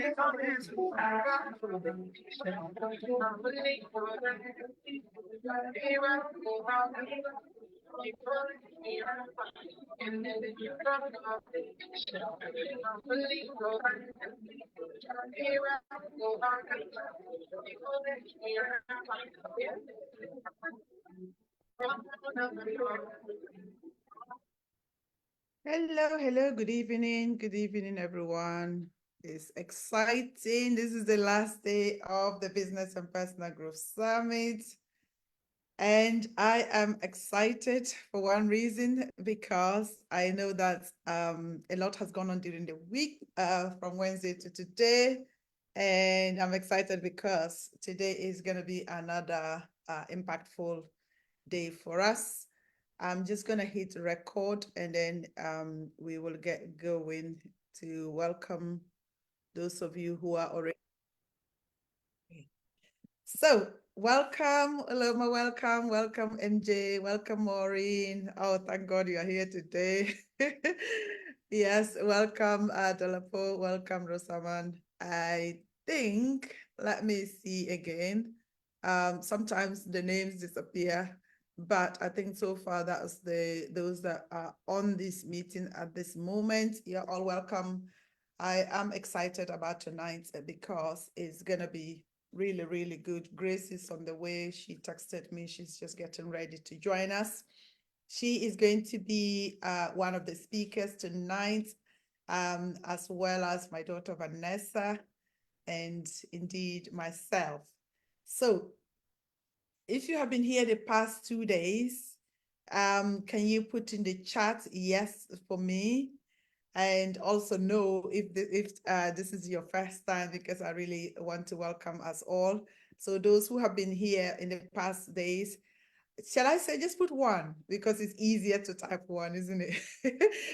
Hello, good evening, everyone. It's exciting. This is the last day of the Business and Personal Growth Summit. And I am excited for one reason, because I know that a lot has gone on during the week from Wednesday to today. And I'm excited because today is going to be another impactful day for us. I'm just going to hit record, and then we will get going to welcome those of you who are already. So welcome, Oloma, welcome MJ, welcome Maureen. Oh, thank God you are here today. Yes, welcome Dolapo, welcome Rosamond. I think, let me see again. Sometimes the names disappear, but I think so far that's those that are on this meeting at this moment. You're all welcome. I am excited about tonight because it's gonna be really, really good. Grace is on the way. She texted me. She's just getting ready to join us. She is going to be one of the speakers tonight, as well as my daughter Vanessa, and indeed myself. So if you have been here the past 2 days, can you put in the chat yes for me? And also know if this is your first time, because I really want to welcome us all. So those who have been here in the past days, shall I say just put one, because it's easier to type one, isn't it?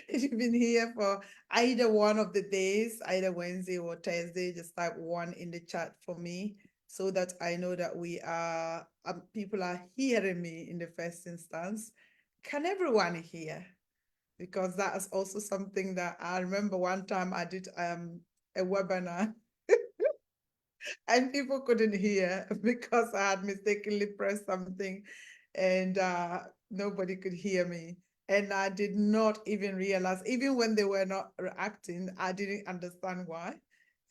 If you've been here for either one of the days, either Wednesday or Thursday, just type one in the chat for me, so that I know that we are people are hearing me in the first instance. Can everyone hear? Because that is also something that I remember one time I did a webinar and people couldn't hear because I had mistakenly pressed something, and nobody could hear me. And I did not even realize, even when they were not reacting, I didn't understand why.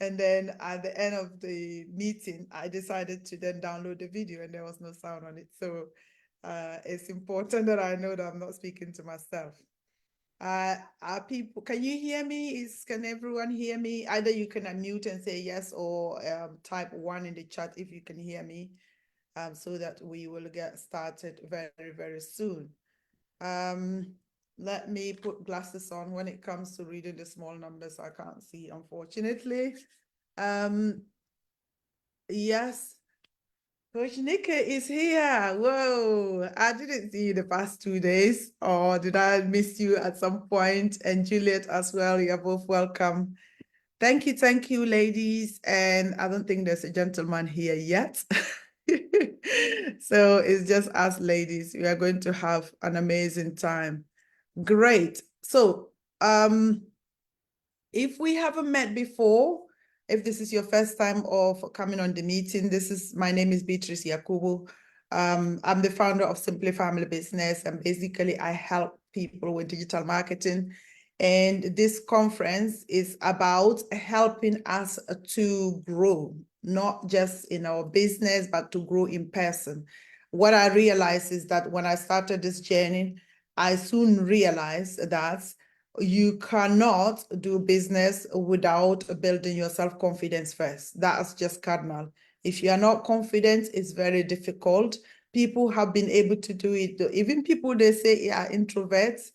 And then at the end of the meeting, I decided to then download the video, and there was no sound on it. So it's important that I know that I'm not speaking to myself. People, can you hear me? Can everyone hear me? Either you can unmute and say yes, or type one in the chat if you can hear me, so that we will get started very, very soon. Let me put glasses on. When it comes to reading the small numbers, I can't see, unfortunately. Yes. Coach Nika is here. Whoa, I didn't see you the past 2 days, or did I miss you at some point? And Juliet as well, you're both welcome. Thank you, ladies. And I don't think there's a gentleman here yet. So it's just us ladies. We are going to have an amazing time. Great. So if we haven't met before, if this is your first time of coming on the meeting, my name is Beatrice Yakubu. I'm the founder of Simply Family Business, and basically I help people with digital marketing. And this conference is about helping us to grow, not just in our business, but to grow in person. What I realized is that when I started this journey, I soon realized that you cannot do business without building your self-confidence first. That's just cardinal. If you are not confident, it's very difficult. People have been able to do it. Even people they say are introverts,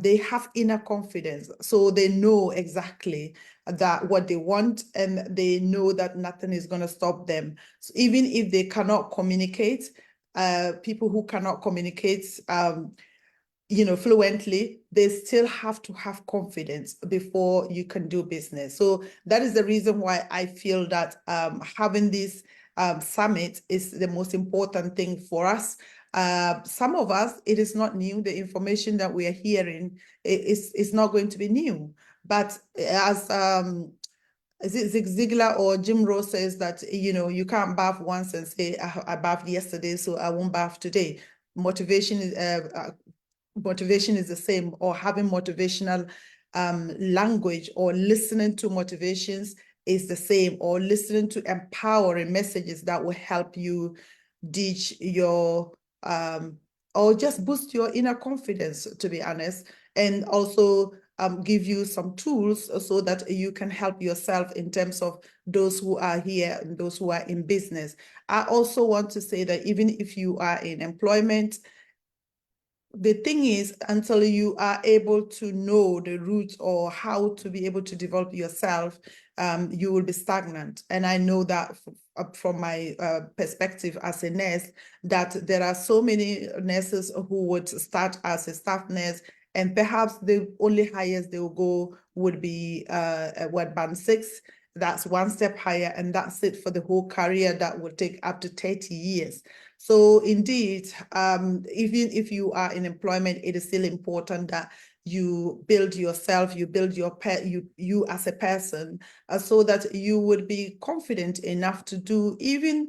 they have inner confidence. So they know exactly that what they want, and they know that nothing is going to stop them. So even if they cannot communicate, people who cannot communicate, fluently, they still have to have confidence before you can do business. So that is the reason why I feel that having this summit is the most important thing for us. Some of us, it is not new. The information that we are hearing is not going to be new. But as is it Zig Ziglar or Jim Ross says that, you know, you can't bath once and say, I bathed yesterday, so I won't bath today. Motivation is motivation is the same, or having motivational language or listening to motivations is the same, or listening to empowering messages that will help you ditch your or just boost your inner confidence, to be honest, and also give you some tools so that you can help yourself in terms of those who are here and those who are in business. I also want to say that even if you are in employment, the thing is, until you are able to know the roots or how to be able to develop yourself, you will be stagnant. And I know that from my perspective as a nurse, that there are so many nurses who would start as a staff nurse, and perhaps the only highest they will go would be what, band 6. That's one step higher, and that's it for the whole career that will take up to 30 years. So indeed, even if you are in employment, it is still important that you build yourself, you build you as a person, so that you would be confident enough to do even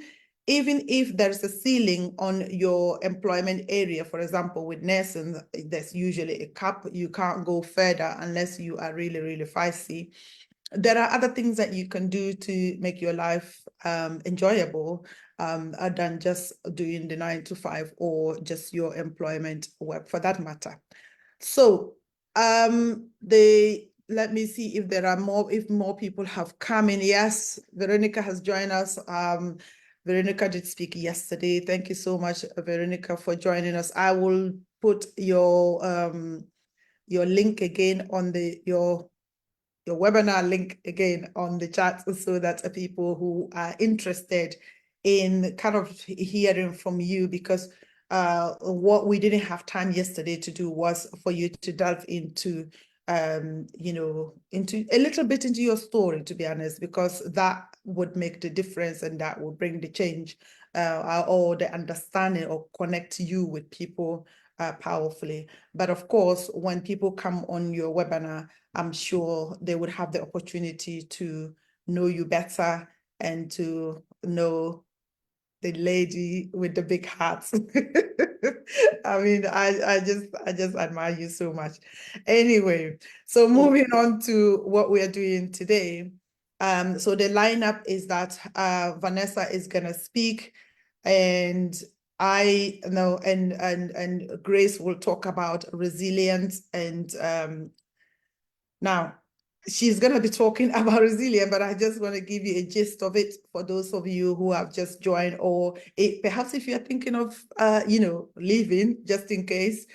if there's a ceiling on your employment area. For example, with nursing, there's usually a cap. You can't go further unless you are really, really feisty. There are other things that you can do to make your life enjoyable than just doing the 9 to 5 or just your employment work, for that matter. So let me see if there are more people have come in. Yes, Veronica has joined us. Veronica did speak yesterday. Thank you so much, Veronica, for joining us. I will put your link again on your webinar link again on the chat, so that people who are interested in kind of hearing from you, because what we didn't have time yesterday to do was for you to delve into into a little bit into your story, to be honest, because that would make the difference and that will bring the change or the understanding, or connect you with people powerfully. But of course, when people come on your webinar, I'm sure they would have the opportunity to know you better and to know the lady with the big heart. I mean, I just admire you so much. Anyway, so moving on to what we are doing today. So the lineup is that Vanessa is gonna speak, and I know, and Grace will talk about resilience. And now, she's going to be talking about resilience, but I just want to give you a gist of it for those of you who have just joined, or perhaps if you're thinking of, leaving, just in case.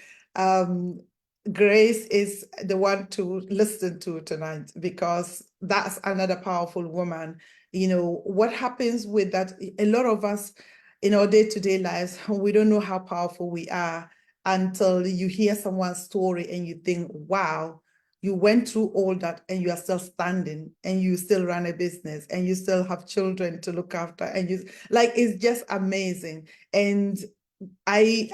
Grace is the one to listen to tonight, because that's another powerful woman. You know, what happens with that, a lot of us in our day-to-day lives, we don't know how powerful we are until you hear someone's story and you think, wow, you went through all that and you are still standing, and you still run a business, and you still have children to look after, and you like, it's just amazing. And I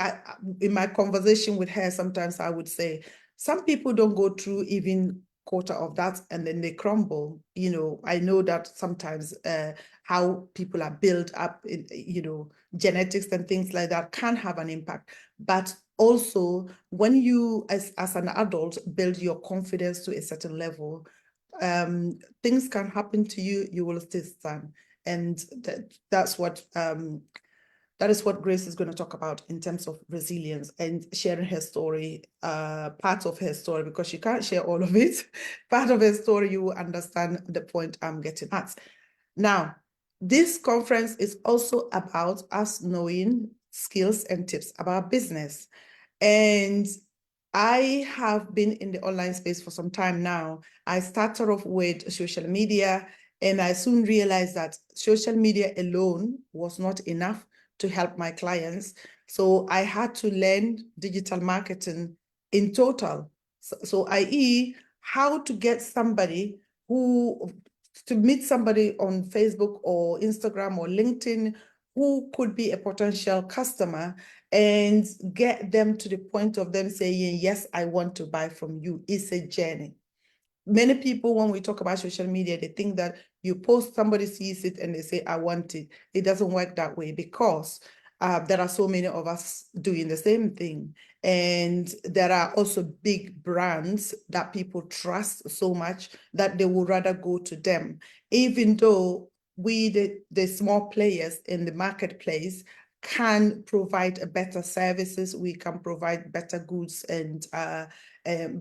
in my conversation with her, sometimes I would say, some people don't go through even quarter of that and then they crumble. You know, I know that sometimes how people are built up in, genetics and things like that can have an impact. But also, when you, as an adult, build your confidence to a certain level, things can happen to you, you will still stand. And that's what that is what Grace is going to talk about in terms of resilience and sharing her story, part of her story, because she can't share all of it. Part of her story, you will understand the point I'm getting at. Now, this conference is also about us knowing skills and tips about business. And I have been in the online space for some time now. I started off with social media, and I soon realized that social media alone was not enough to help my clients. So I had to learn digital marketing in total. So i.e., how to get somebody to meet somebody on Facebook or Instagram or LinkedIn who could be a potential customer, and get them to the point of them saying, yes, I want to buy from you. It's a journey. Many people, when we talk about social media, they think that You post, somebody sees it and they say, I want it. It doesn't work that way because there are so many of us doing the same thing. And there are also big brands that people trust so much that they would rather go to them, even though we, the small players in the marketplace, can provide better services. We can provide better goods and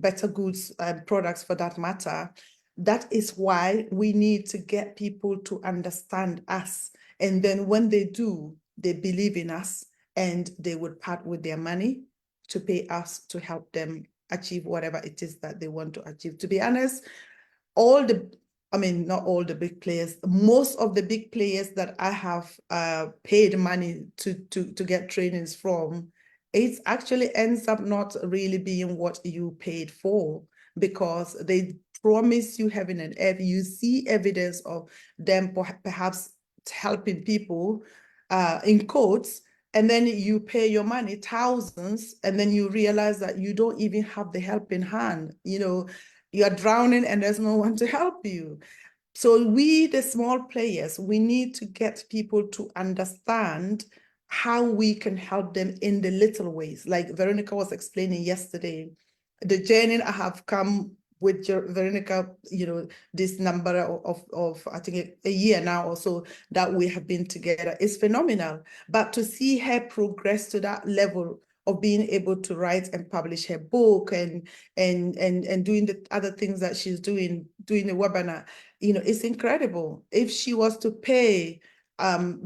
better goods and products for that matter. That is why we need to get people to understand us. And then when they do, they believe in us and they would part with their money to pay us to help them achieve whatever it is that they want to achieve. To be honest, all the, I mean, not all the big players, most of the big players that I have paid money to get trainings from, it actually ends up not really being what you paid for, because they promise you heaven and earth. You see evidence of them perhaps helping people in quotes, and then you pay your money, thousands, and then you realize that you don't even have the helping hand. You know, you are drowning and there's no one to help you. So we, the small players, we need to get people to understand how we can help them in the little ways. Like Veronica was explaining yesterday, the journey I have come with Veronica, you know, this number of I think a year now or so that we have been together is phenomenal. But to see her progress to that level of being able to write and publish her book and doing the other things that she's doing the webinar, you know, it's incredible. If she was to pay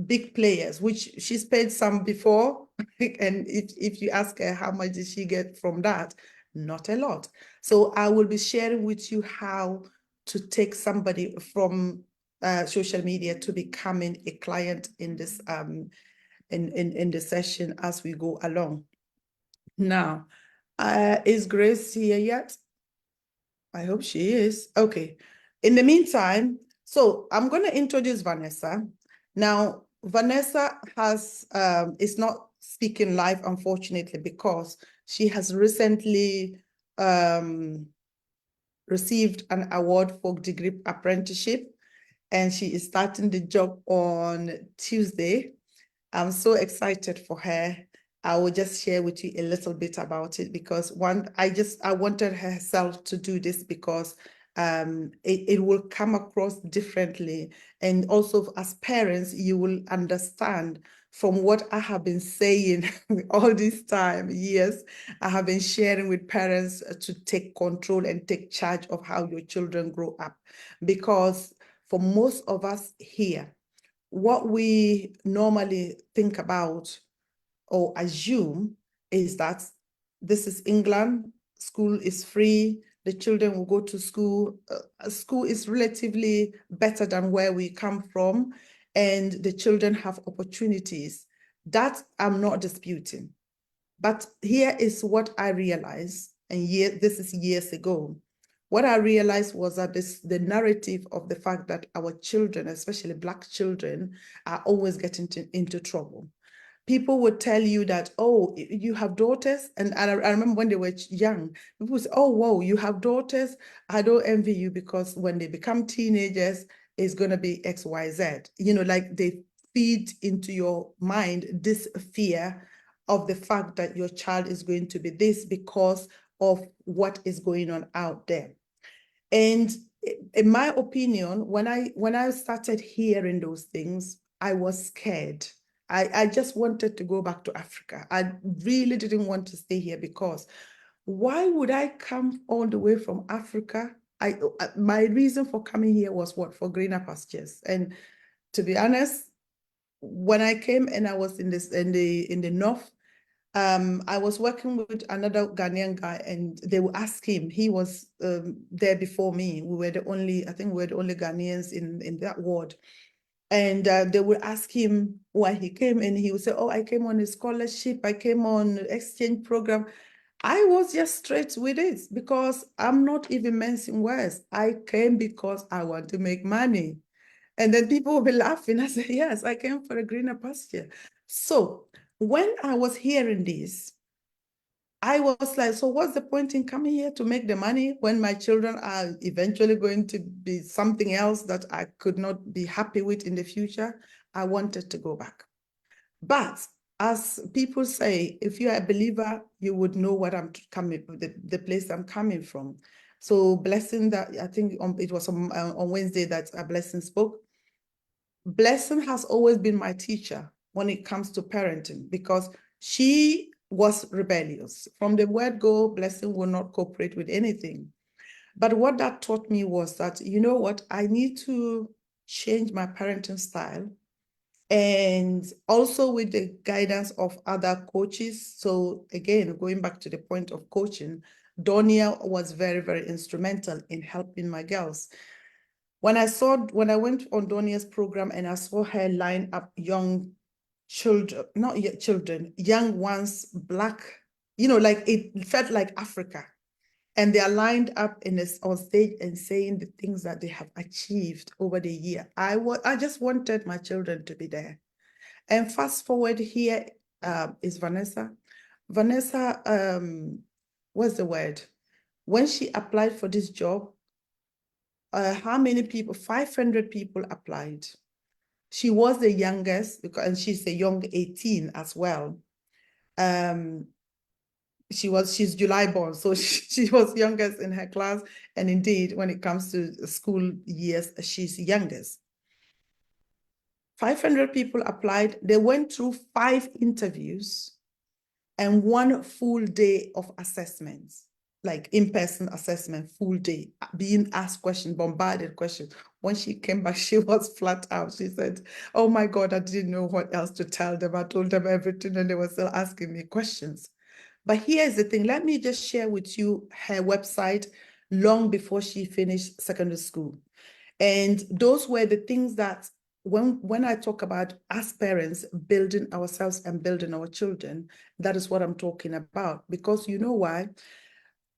big players, which she's paid some before, and if you ask her how much did she get from that, not a lot. So I will be sharing with you how to take somebody from social media to becoming a client in this in the session as we go along. Now, is Grace here yet? I hope she is. Okay. In the meantime, so I'm going to introduce Vanessa. Now, Vanessa is not speaking live, unfortunately, because she has recently received an award for degree apprenticeship, and she is starting the job on Tuesday. I'm so excited for her. I will just share with you a little bit about it, because I wanted herself to do this because it will come across differently. And also as parents, you will understand from what I have been saying all this time, years, I have been sharing with parents to take control and take charge of how your children grow up. Because for most of us here, what we normally think about or assume is that this is England, school is free, the children will go to school. School is relatively better than where we come from, and the children have opportunities. That I'm not disputing. But here is what I realized, and this is years ago. What I realized was that the narrative of the fact that our children, especially Black children, are always getting into trouble. People would tell you that, oh, you have daughters. And I remember when they were young, people would say, oh, whoa, you have daughters. I don't envy you, because when they become teenagers, it's going to be X, Y, Z. You know, like they feed into your mind this fear of the fact that your child is going to be this because of what is going on out there. And in my opinion, when I started hearing those things, I was scared. I just wanted to go back to Africa. I really didn't want to stay here, because why would I come all the way from Africa? My reason for coming here was what? For greener pastures. And to be honest, when I came and I was in the north, I was working with another Ghanaian guy, and they would ask him. He was there before me. We were the only, I think we were the only Ghanaians in that ward. And they would ask him why he came, and he would say, oh, I came on a scholarship, I came on exchange program. I was just straight with it, because I'm not even mincing words. I came because I want to make money. And then people will be laughing. I said, yes, I came for a greener pasture. So when I was hearing this, I was like, so what's the point in coming here to make the money when my children are eventually going to be something else that I could not be happy with in the future? I wanted to go back. But as people say, if you're a believer, you would know what I'm coming, the place I'm coming from. So Blessing, that I think it was on Wednesday that a Blessing spoke. Blessing has always been my teacher when it comes to parenting, because she was rebellious. From the word go, Blessing will not cooperate with anything. But what that taught me was that, you know what, I need to change my parenting style, and also with the guidance of other coaches. So again, going back to the point of coaching, Donia was very, very instrumental in helping my girls. When I went on Donia's program and I saw her line up young children, not yet children, young ones, Black, like it felt like Africa. And they are lined up on stage and saying the things that they have achieved over the year. I just wanted my children to be there. And fast forward here is Vanessa. Vanessa, what's the word? When she applied for this job, how many people? 500 people applied. She was the youngest, and she's a young 18 as well. She's July born, so she was youngest in her class. And indeed, when it comes to school years, she's youngest. 500 people applied. They went through 5 interviews and 1 full day of assessments, like in-person assessment, full day, being asked questions, bombarded questions. When she came back, she was flat out. She said, oh my God, I didn't know what else to tell them. I told them everything and they were still asking me questions. But here's the thing. Let me just share with you her website long before she finished secondary school. And those were the things that when I talk about as parents building ourselves and building our children, that is what I'm talking about. Because you know why?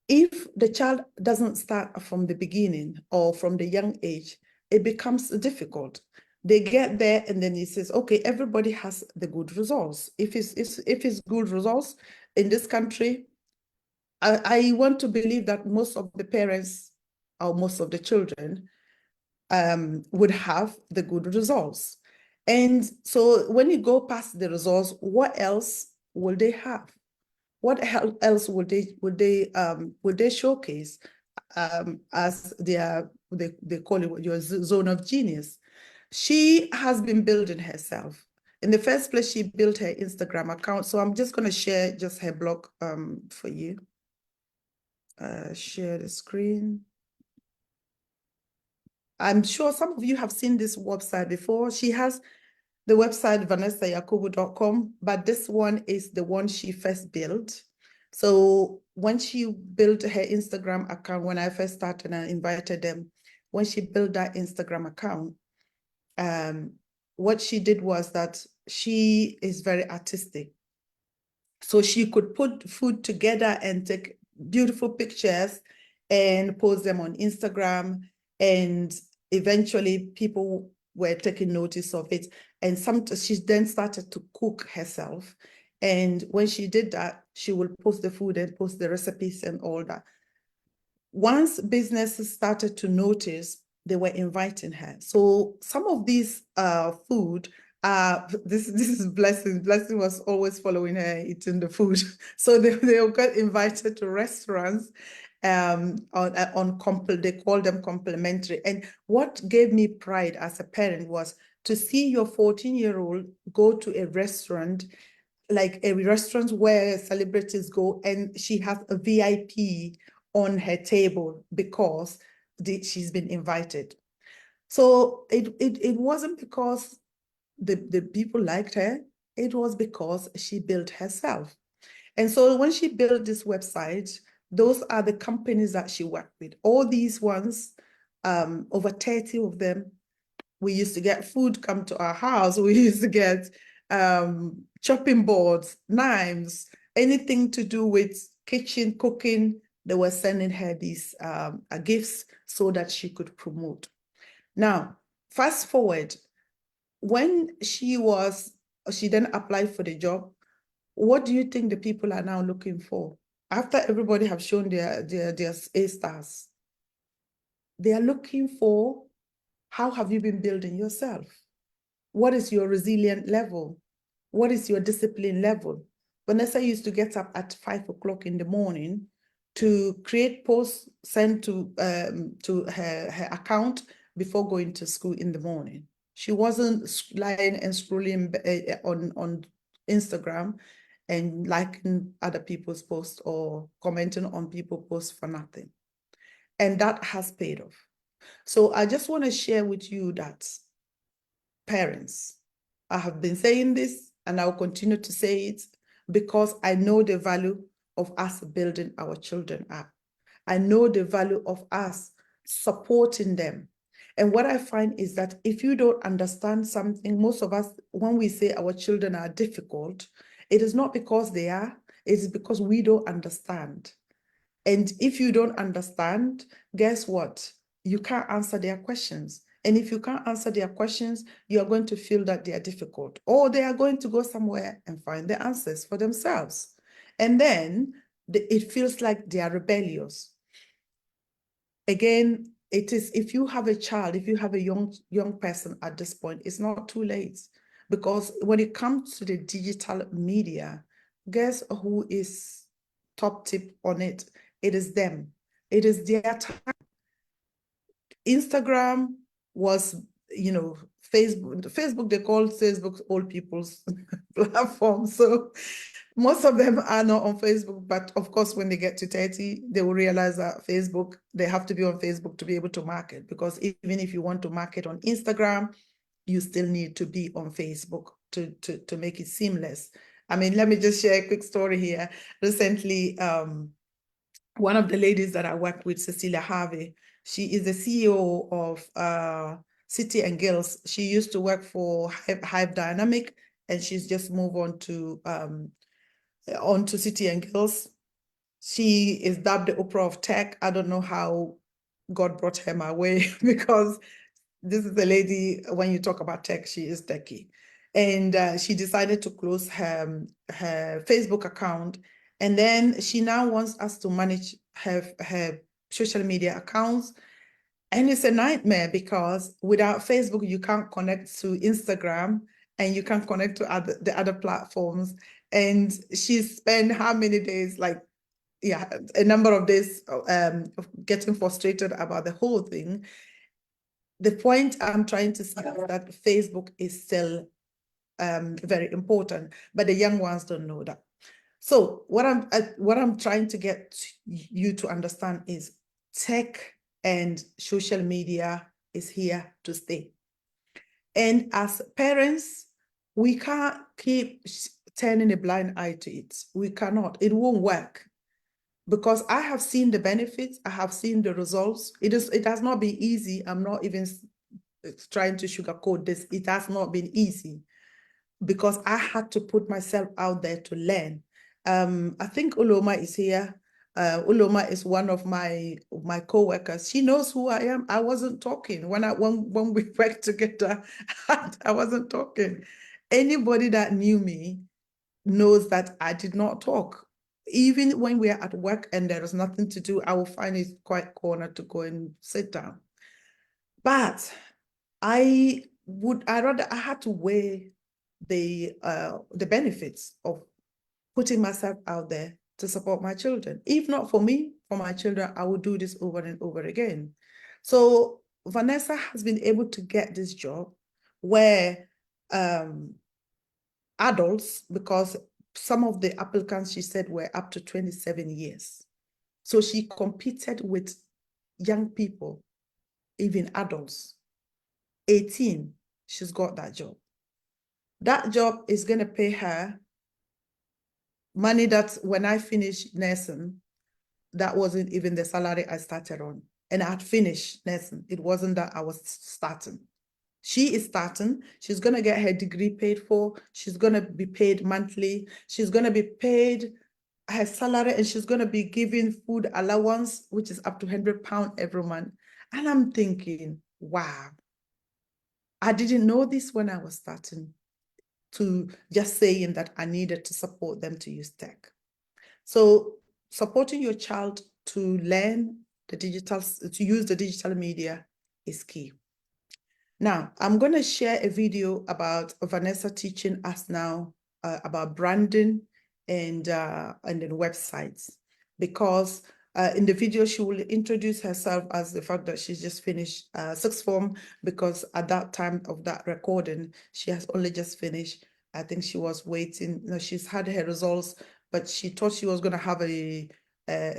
If the child doesn't start from the beginning or from the young age, it becomes difficult. They get there and then it says, okay, everybody has the good results. If it's good results in this country, I want to believe that most of the parents or most of the children would have the good results. And so when you go past the results, what else will they have? What else would they showcase as they call it your zone of genius? She has been building herself. In the first place, she built her Instagram account. So I'm just going to share just her blog for you. Share the screen. I'm sure some of you have seen this website before. She has the website vanessayakubu.com, but this one is the one she first built. So when she built her Instagram account, when I first started and I invited them, when she built that Instagram account, what she did was that she is very artistic. So she could put food together and take beautiful pictures and post them on Instagram. And eventually people were taking notice of it. And she then started to cook herself. And when she did that, she will post the food and post the recipes and all that. Once businesses started to notice, they were inviting her. So some of these food, this is Blessing. Blessing was always following her, eating the food. So they got invited to restaurants they call them complimentary. And what gave me pride as a parent was to see your 14-year-old go to a restaurant, like a restaurant where celebrities go, and she has a VIP on her table because she's been invited. So it wasn't because the people liked her, it was because she built herself. And so when she built this website, those are the companies that she worked with. All these ones, over 30 of them, we used to get food come to our house. We used to get chopping boards, knives, anything to do with kitchen cooking. They were sending her these gifts so that she could promote. Now, fast forward, when she then applied for the job, what do you think the people are now looking for? after everybody have shown their A stars, they are looking for, how have you been building yourself? What is your resilient level? What is your discipline level? Vanessa used to get up at 5 o'clock in the morning to create posts, sent to her account before going to school in the morning. She wasn't lying and scrolling on Instagram and liking other people's posts or commenting on people's posts for nothing. And that has paid off. So I just want to share with you that, parents, I have been saying this and I'll continue to say it because I know the value of us building our children up. I know the value of us supporting them. And what I find is that if you don't understand something, most of us, when we say our children are difficult, it is not because they are, it is because we don't understand. And if you don't understand, guess what? You can't answer their questions. And if you can't answer their questions, you are going to feel that they are difficult, or they are going to go somewhere and find the answers for themselves. And then it feels like they are rebellious. Again, it is, if you have a child, if you have a young person at this point, it's not too late. Because when it comes to the digital media, guess who is top tip on it? It is them. It is their time. Instagram was, Facebook, they call Facebook old people's platform. So most of them are not on Facebook, but of course, when they get to 30, they will realize that Facebook, they have to be on Facebook to be able to market, because even if you want to market on Instagram, you still need to be on Facebook to make it seamless. I mean, let me just share a quick story here. Recently, one of the ladies that I worked with, Cecilia Harvey, she is the CEO of City and Girls. She used to work for Hive Dynamic, and she's just moved on to City and Girls. She is dubbed the Oprah of Tech. I don't know how God brought her my way because this is the lady, when you talk about tech, she is techie. And she decided to close her Facebook account. And then she now wants us to manage her social media accounts. And it's a nightmare because without Facebook, you can't connect to Instagram and you can't connect to the other platforms. And she spent how many days, like, yeah, a number of days getting frustrated about the whole thing. The point I'm trying to say is that Facebook is still very important, but the young ones don't know that. So what I'm trying to get you to understand is tech and social media is here to stay. And as parents, we can't keep turning a blind eye to it. We cannot. It won't work. Because I have seen the benefits, I have seen the results. It has not been easy. I'm not even trying to sugarcoat this. It has not been easy because I had to put myself out there to learn. I think Uloma is here. Uloma is one of my co-workers. She knows who I am. I wasn't talking when we worked together. I wasn't talking. Anybody that knew me knows that I did not talk. Even when we are at work and there is nothing to do, I will find a quiet corner to go and sit down. But I had to weigh the benefits of putting myself out there to support my children. If not for me, for my children, I will do this over and over again. So Vanessa has been able to get this job where adults, because some of the applicants, she said, were up to 27 years. So she competed with young people, even adults. 18, she's got that job. That job is going to pay her money that when I finished nursing, that wasn't even the salary I started on. And I had finished nursing. It wasn't that I was starting. She is starting. She's going to get her degree paid for. She's going to be paid monthly. She's going to be paid her salary, and she's going to be given food allowance, which is up to £100 every month. And I'm thinking, wow, I didn't know this when I was starting, to just saying that I needed to support them to use tech. So supporting your child to learn to use the digital media is key. Now, I'm going to share a video about Vanessa teaching us now about branding and then websites, because in the video, she will introduce herself as the fact that she's just finished sixth form, because at that time of that recording, she has only just finished. I think she was waiting. No, she's had her results, but she thought she was going to have a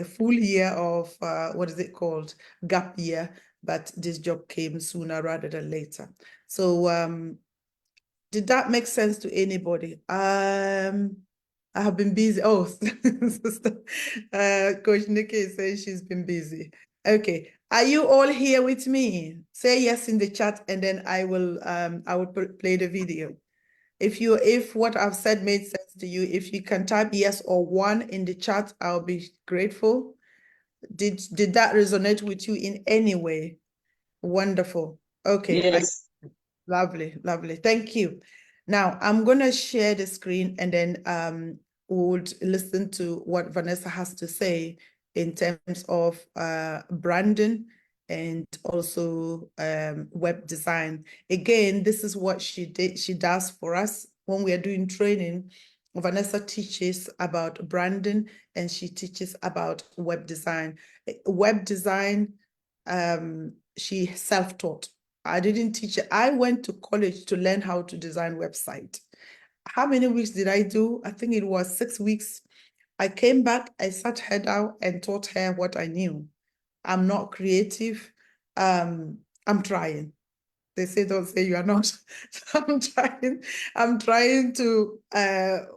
full year of, what is it called? Gap year. But this job came sooner rather than later. So did that make sense to anybody? I have been busy. Oh, Coach Nikki is saying she's been busy. Okay, are you all here with me? Say yes in the chat, and then I will play the video. If what I've said made sense to you, if you can type yes or one in the chat, I'll be grateful. Did that resonate with you in any way? Wonderful. Okay. Yes. Lovely, lovely. Thank you. Now I'm going to share the screen, and then we would listen to what Vanessa has to say in terms of branding and also web design. Again, this is what she does for us when we are doing training. Vanessa teaches about branding and she teaches about web design. Web design, she self-taught. I didn't teach it. I went to college to learn how to design website. How many weeks did I do? I think it was 6 weeks. I came back, I sat her down and taught her what I knew. I'm not creative. I'm trying. They say, don't say you are not. I'm trying to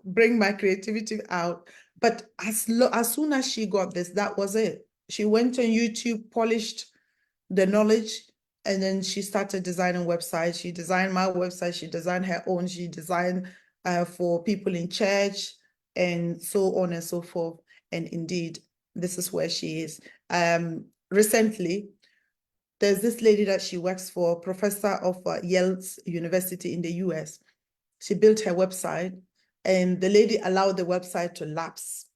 bring my creativity out. But as soon as she got this, that was it. She went on YouTube, polished the knowledge, and then she started designing websites. She designed my website. She designed her own. She designed for people in church and so on and so forth. And indeed, this is where she is. Recently, there's this lady that she works for, professor of Yale's University in the US. She built her website, and the lady allowed the website to lapse.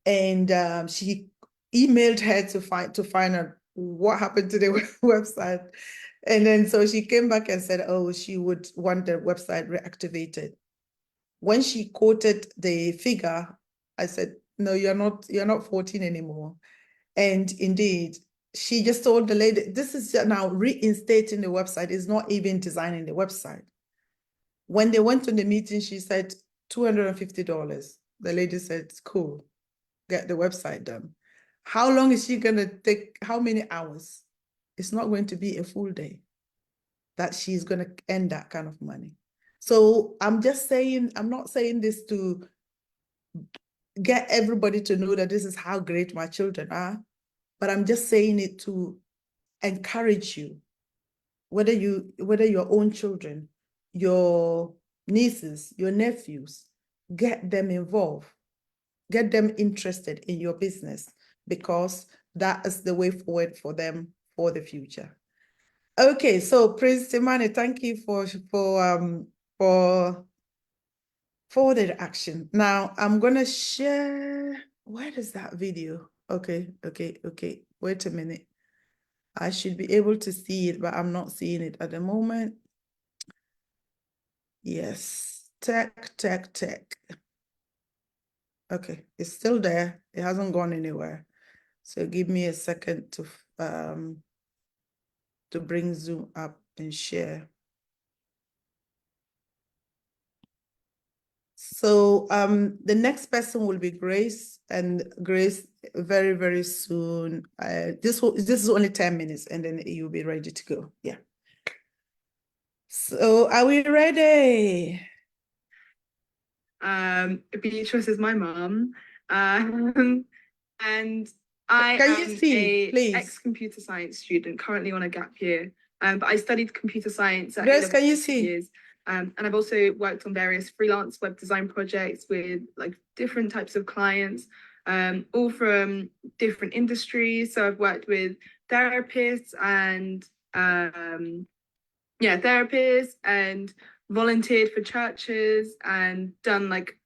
And she emailed her to find out what happened to the website. And then so she came back and said, oh, she would want the website reactivated. When she quoted the figure, I said, no, you're not 14 anymore. And indeed, she just told the lady, this is now reinstating the website, is not even designing the website. When they went to the meeting, she said $250. The lady said, cool, get the website done. How long is she going to take? How many hours? It's not going to be a full day that she's going to earn that kind of money. So I'm just saying, I'm not saying this to get everybody to know that this is how great my children are, but I'm just saying it to encourage you, whether your own children, your nieces, your nephews, get them involved, get them interested in your business, because that is the way forward for them for the future. Okay, so Prince Timani, thank you for the action. Now I'm gonna share. Where is that video? Okay. Wait a minute. I should be able to see it, but I'm not seeing it at the moment. Yes, tech. Okay, it's still there. It hasn't gone anywhere. So give me a second to bring Zoom up and share. So the next person will be Grace, and Grace very, very soon. This is only 10 minutes, and then you'll be ready to go. Yeah. So are we ready? Beatrice is my mom. And I Can am you see, please? ex-computer science student, currently on a gap year. But I studied computer science at Grace, can you see? Years. And I've also worked on various freelance web design projects with like different types of clients, all from different industries. So I've worked with therapists and therapists, and volunteered for churches and done like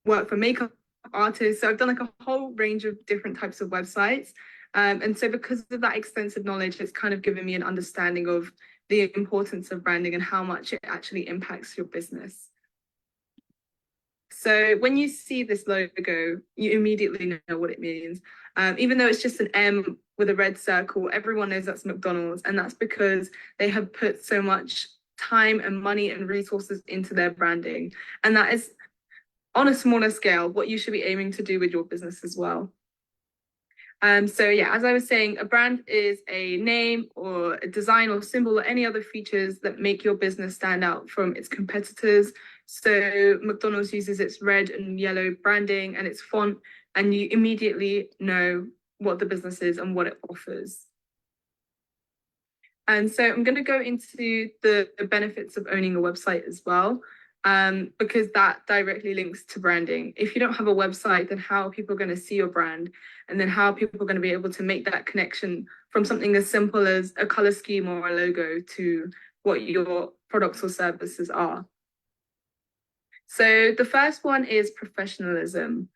work for makeup artists. So I've done like a whole range of different types of websites. And so because of that extensive knowledge, it's kind of given me an understanding of the importance of branding and how much it actually impacts your business. So when you see this logo, you immediately know what it means. Even though it's just an M with a red circle, everyone knows that's McDonald's. And that's because they have put so much time and money and resources into their branding. And that is, on a smaller scale, what you should be aiming to do with your business as well. So yeah, as I was saying, a brand is a name or a design or symbol or any other features that make your business stand out from its competitors. So McDonald's uses its red and yellow branding and its font, and you immediately know what the business is and what it offers. And so I'm going to go into the benefits of owning a website as well, because that directly links to branding. If you don't have a website, then how are people going to see your brand? And then how are people going to be able to make that connection from something as simple as a color scheme or a logo to what your products or services are? So the first one is professionalism.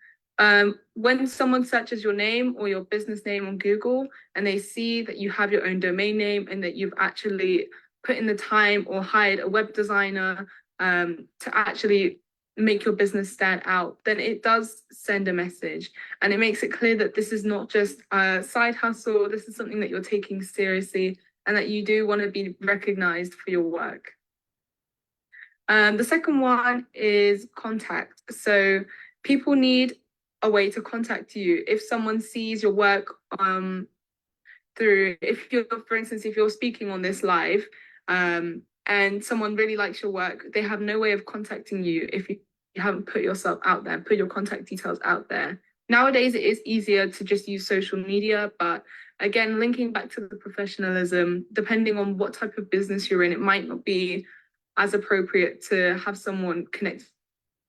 When someone searches your name or your business name on Google and they see that you have your own domain name and that you've actually put in the time or hired a web designer to actually make your business stand out, then it does send a message, and it makes it clear that this is not just a side hustle, this is something that you're taking seriously and that you do want to be recognized for your work. The second one is contact. So people need a way to contact you. If someone sees your work through, if you're, for instance, if you're speaking on this live and someone really likes your work, they have no way of contacting you if you haven't put yourself out there, put your contact details out there. Nowadays, it is easier to just use social media, but again, linking back to the professionalism, depending on what type of business you're in, it might not be as appropriate to have someone connect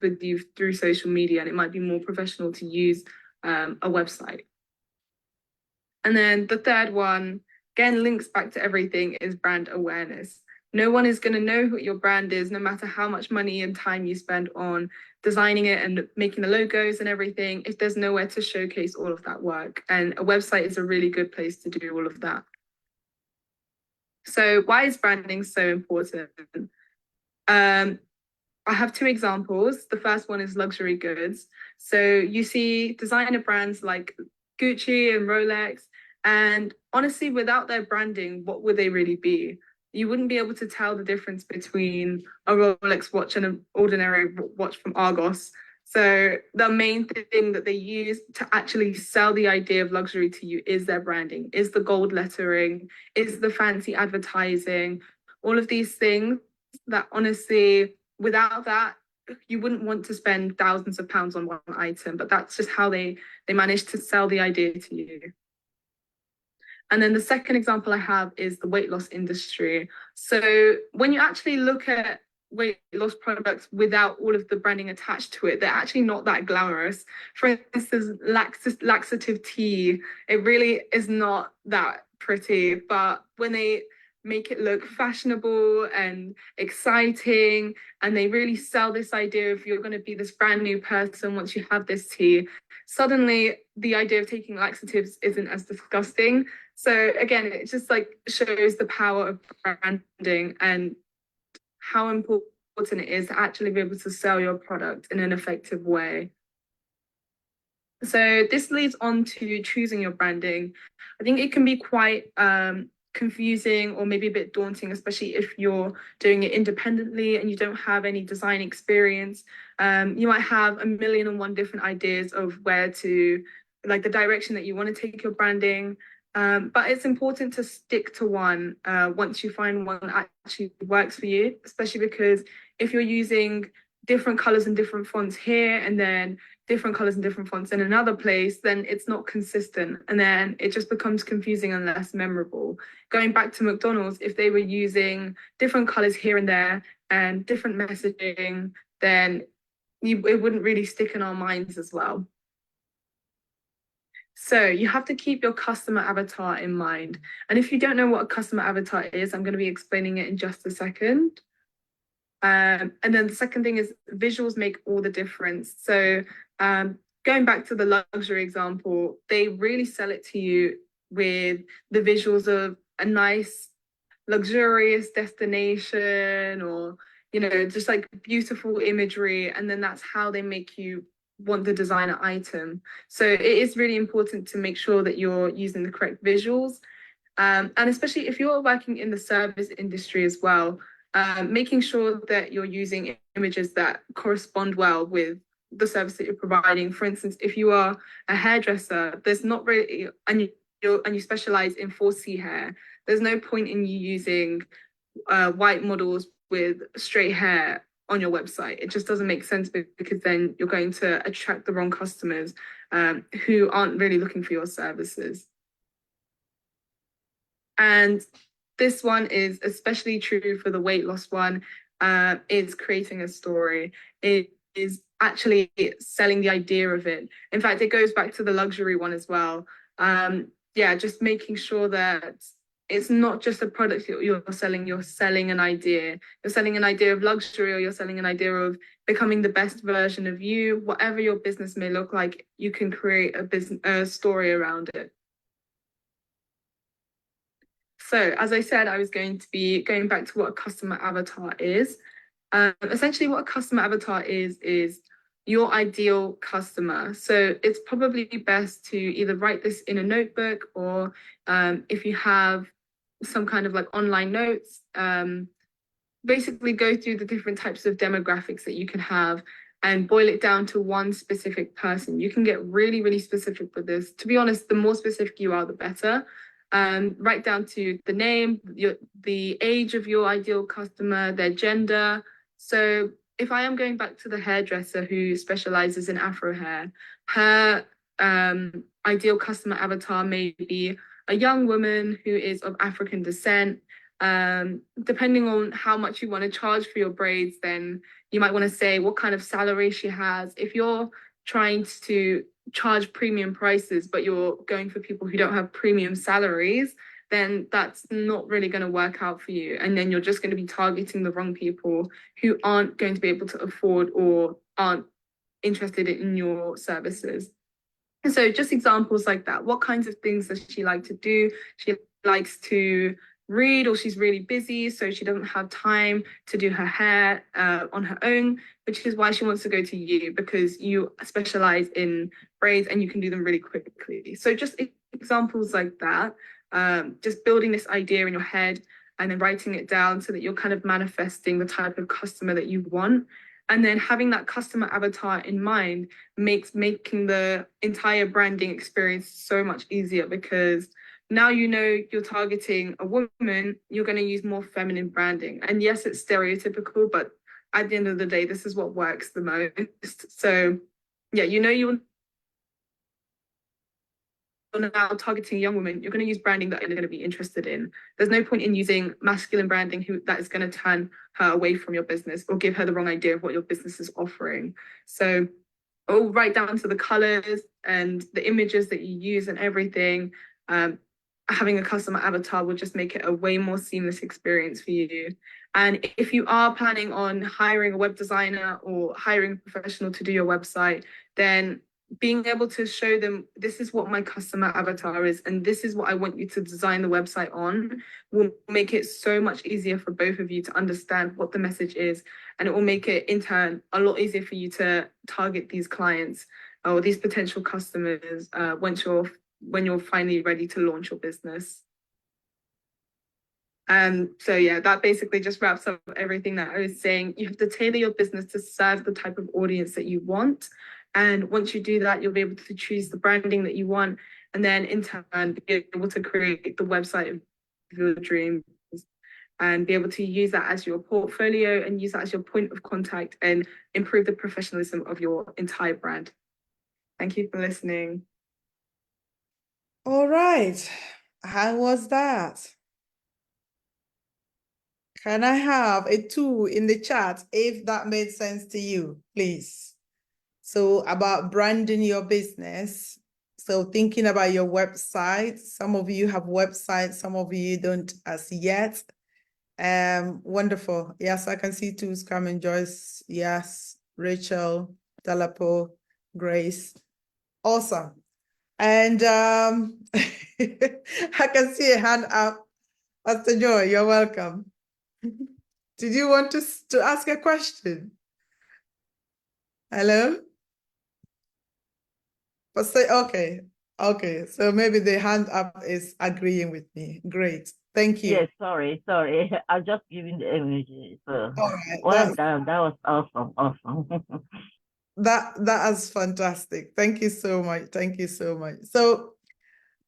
with you through social media, and it might be more professional to use a website. And then the third one, again, links back to everything, is brand awareness. No one is going to know who your brand is, no matter how much money and time you spend on designing it and making the logos and everything, if there's nowhere to showcase all of that work. And a website is a really good place to do all of that. So why is branding so important? I have two examples. The first one is luxury goods. So you see designer brands like Gucci and Rolex, and honestly, without their branding, what would they really be? You wouldn't be able to tell the difference between a Rolex watch and an ordinary watch from Argos. So the main thing that they use to actually sell the idea of luxury to you is their branding, is the gold lettering, is the fancy advertising, all of these things that honestly, without that, you wouldn't want to spend thousands of pounds on one item, but that's just how they manage to sell the idea to you. And then the second example I have is the weight loss industry. So when you actually look at weight loss products without all of the branding attached to it, they're actually not that glamorous. For instance, laxative tea, it really is not that pretty, but when they make it look fashionable and exciting, and they really sell this idea of you're going to be this brand new person once you have this tea, suddenly the idea of taking laxatives isn't as disgusting. So again, it just like shows the power of branding and how important it is to actually be able to sell your product in an effective way. So this leads on to choosing your branding. I think it can be quite confusing or maybe a bit daunting, especially if you're doing it independently and you don't have any design experience. You might have a million and one different ideas of where to, like the direction that you want to take your branding. But it's important to stick to one once you find one that actually works for you, especially because if you're using different colors and different fonts here and then different colors and different fonts in another place, then it's not consistent. And then it just becomes confusing and less memorable. Going back to McDonald's, if they were using different colors here and there and different messaging, then it wouldn't really stick in our minds as well. So you have to keep your customer avatar in mind. And if you don't know what a customer avatar is, I'm going to be explaining it in just a second. And then the second thing is visuals make all the difference. So going back to the luxury example, they really sell it to you with the visuals of a nice, luxurious destination, or, you know, just like beautiful imagery. And then that's how they make you want the designer item. So it is really important to make sure that you're using the correct visuals. And especially if you're working in the service industry as well, making sure that you're using images that correspond well with the service that you're providing. For instance, if you are a hairdresser, there's not really, and you specialize in 4C hair, there's no point in you using white models with straight hair on your website. It just doesn't make sense, because then you're going to attract the wrong customers who aren't really looking for your services. And this one is especially true for the weight loss one, is creating a story. It is actually selling the idea of it. In fact, it goes back to the luxury one as well. Yeah, just making sure that it's not just a product you're selling an idea. You're selling an idea of luxury, or you're selling an idea of becoming the best version of you. Whatever your business may look like, you can create a story around it. So, as I said, I was going to be going back to what a customer avatar is. Essentially, what a customer avatar is your ideal customer. So, it's probably best to either write this in a notebook, or if you have some kind of like online notes, basically go through the different types of demographics that you can have and boil it down to one specific person. You can get really, really specific with this. To be honest, the more specific you are, the better. Right down to the name, the age of your ideal customer, their gender. So if I am going back to the hairdresser who specializes in Afro hair, her ideal customer avatar may be a young woman who is of African descent. Depending on how much you want to charge for your braids, then you might want to say what kind of salary she has. If you're trying to charge premium prices, but you're going for people who don't have premium salaries, then that's not really going to work out for you. And then you're just going to be targeting the wrong people who aren't going to be able to afford or aren't interested in your services. So just examples like that. What kinds of things does she like to do? She likes to read, or she's really busy, so she doesn't have time to do her hair on her own, which is why she wants to go to you, because you specialize in braids and you can do them really quickly. So just examples like that, just building this idea in your head and then writing it down so that you're kind of manifesting the type of customer that you want. And then having that customer avatar in mind makes making the entire branding experience so much easier, because now you know you're targeting a woman, you're going to use more feminine branding. And yes, it's stereotypical, but at the end of the day, this is what works the most. So yeah, you know you're now targeting young women, you're going to use branding that you're going to be interested in. There's no point in using masculine branding that is going to turn her away from your business or give her the wrong idea of what your business is offering. So all right down to the colors and the images that you use and everything. Having a customer avatar will just make it a way more seamless experience for you. And if you are planning on hiring a web designer or hiring a professional to do your website, then being able to show them, this is what my customer avatar is, and this is what I want you to design the website on, will make it so much easier for both of you to understand what the message is. And it will make it, in turn, a lot easier for you to target these clients or these potential customers when you're finally ready to launch your business. So yeah, that basically just wraps up everything that I was saying. You have to tailor your business to serve the type of audience that you want. And once you do that, you'll be able to choose the branding that you want, and then in turn be able to create the website of your dreams and be able to use that as your portfolio and use that as your point of contact and improve the professionalism of your entire brand. Thank you for listening. All right. How was that? Can I have a 2 in the chat if that made sense to you, please? So about branding your business. So thinking about your website. Some of you have websites, some of you don't as yet. Wonderful. Yes, I can see 2s coming. Joyce, yes. Rachel, Dalapo, Grace. Awesome. And I can see a hand up. Pastor Joy, you're welcome. Did you want to ask a question? Hello? Pastor, okay. Okay, so maybe the hand up is agreeing with me. Great. Thank you. Yes, sorry. I was just giving the emoji. So, All right. well done. That was awesome. That is fantastic. Thank you so much. Thank you so much. So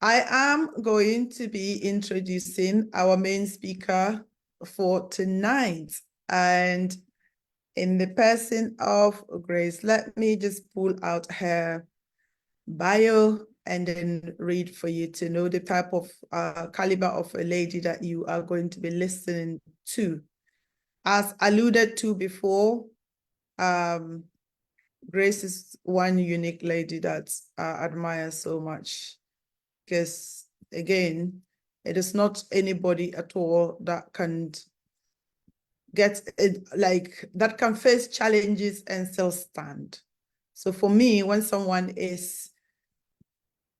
I am going to be introducing our main speaker for tonight. And in the person of Grace, let me just pull out her bio and then read for you to know the type of caliber of a lady that you are going to be listening to. As alluded to before, Grace is one unique lady that I admire so much because, again, it is not anybody at all that can get it, like that can face challenges and still stand. So for me, when someone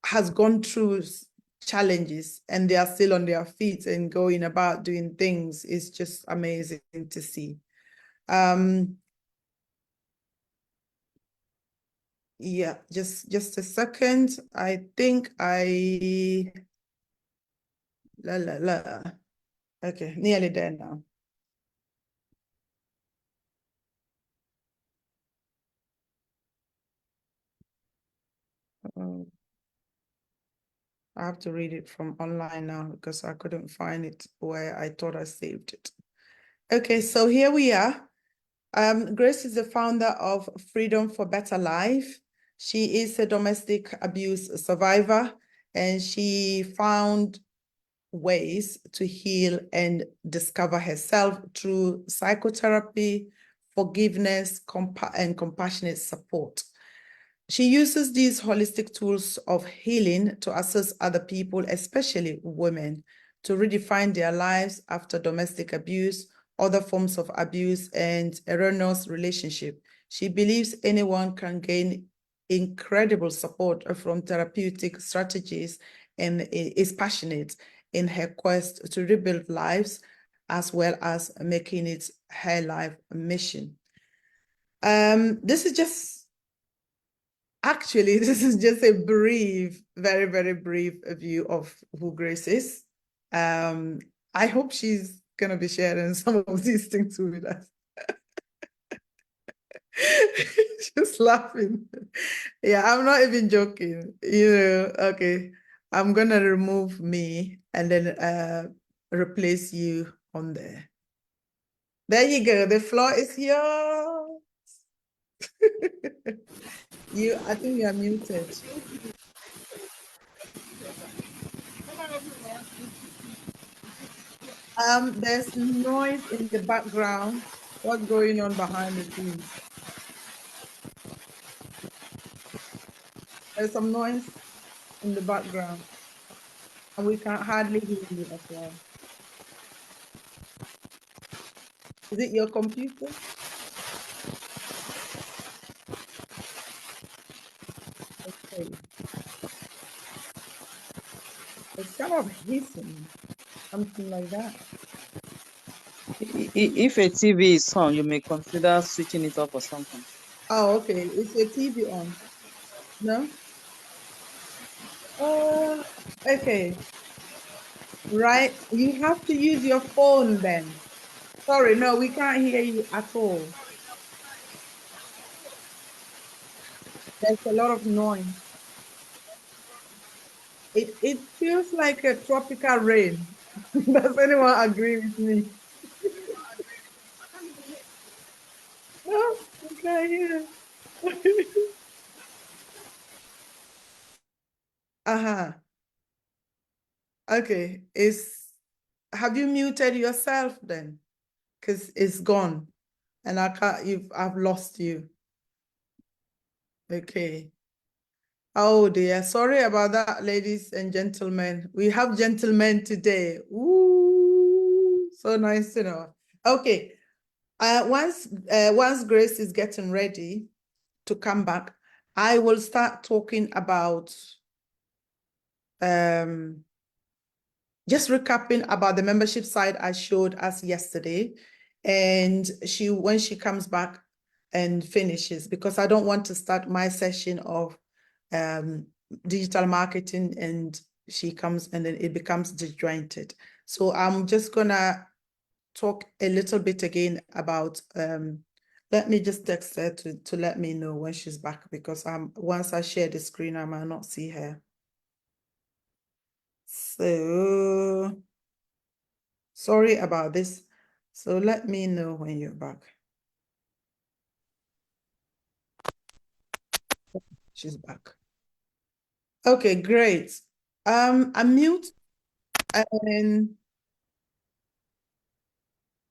has gone through challenges and they are still on their feet and going about doing things, it's just amazing to see. Yeah, just a second. I think okay, nearly there now. I have to read it from online now because I couldn't find it where I thought I saved it. Okay, so here we are. Grace is the founder of Freedom for Better Life. She is a domestic abuse survivor, and she found ways to heal and discover herself through psychotherapy, forgiveness, and compassionate support. She uses these holistic tools of healing to assist other people, especially women, to redefine their lives after domestic abuse, other forms of abuse, and erroneous relationship. She believes anyone can gain incredible support from therapeutic strategies and is passionate in her quest to rebuild lives as well as making it her life mission. This is just Actually, this is just a brief, very, very brief view of who Grace is. I hope she's going to be sharing some of these things with us. Just laughing. Yeah, I'm not even joking. Okay. I'm going to remove me and then replace you on there. There you go. The floor is yours. I think you are muted. There's noise in the background. What's going on behind the scenes? There's some noise in the background, and we can hardly hear you as well. Is it your computer? Okay. It's kind of hissing, something like that. If a TV is on, you may consider switching it off or something. Oh, okay. Is your TV on? No? Okay. Right. You have to use your phone then. Sorry, no, we can't hear you at all. There's a lot of noise. It feels like a tropical rain. Does anyone agree with me? No, okay, yeah. Uh-huh. Okay. Have you muted yourself then? Because it's gone and I've lost you. Okay. Oh dear. Sorry about that, ladies and gentlemen. We have gentlemen today. Ooh, so nice to know. Okay. Once Grace is getting ready to come back, I will start talking about just recapping about the membership site I showed us yesterday. And when she comes back and finishes, because I don't want to start my session of digital marketing and she comes and then it becomes disjointed. So I'm just gonna talk a little bit again about let me just text her to let me know when she's back, because once I share the screen I might not see her. So sorry about this. So let me know when you're back. She's back. Okay, great. Unmute and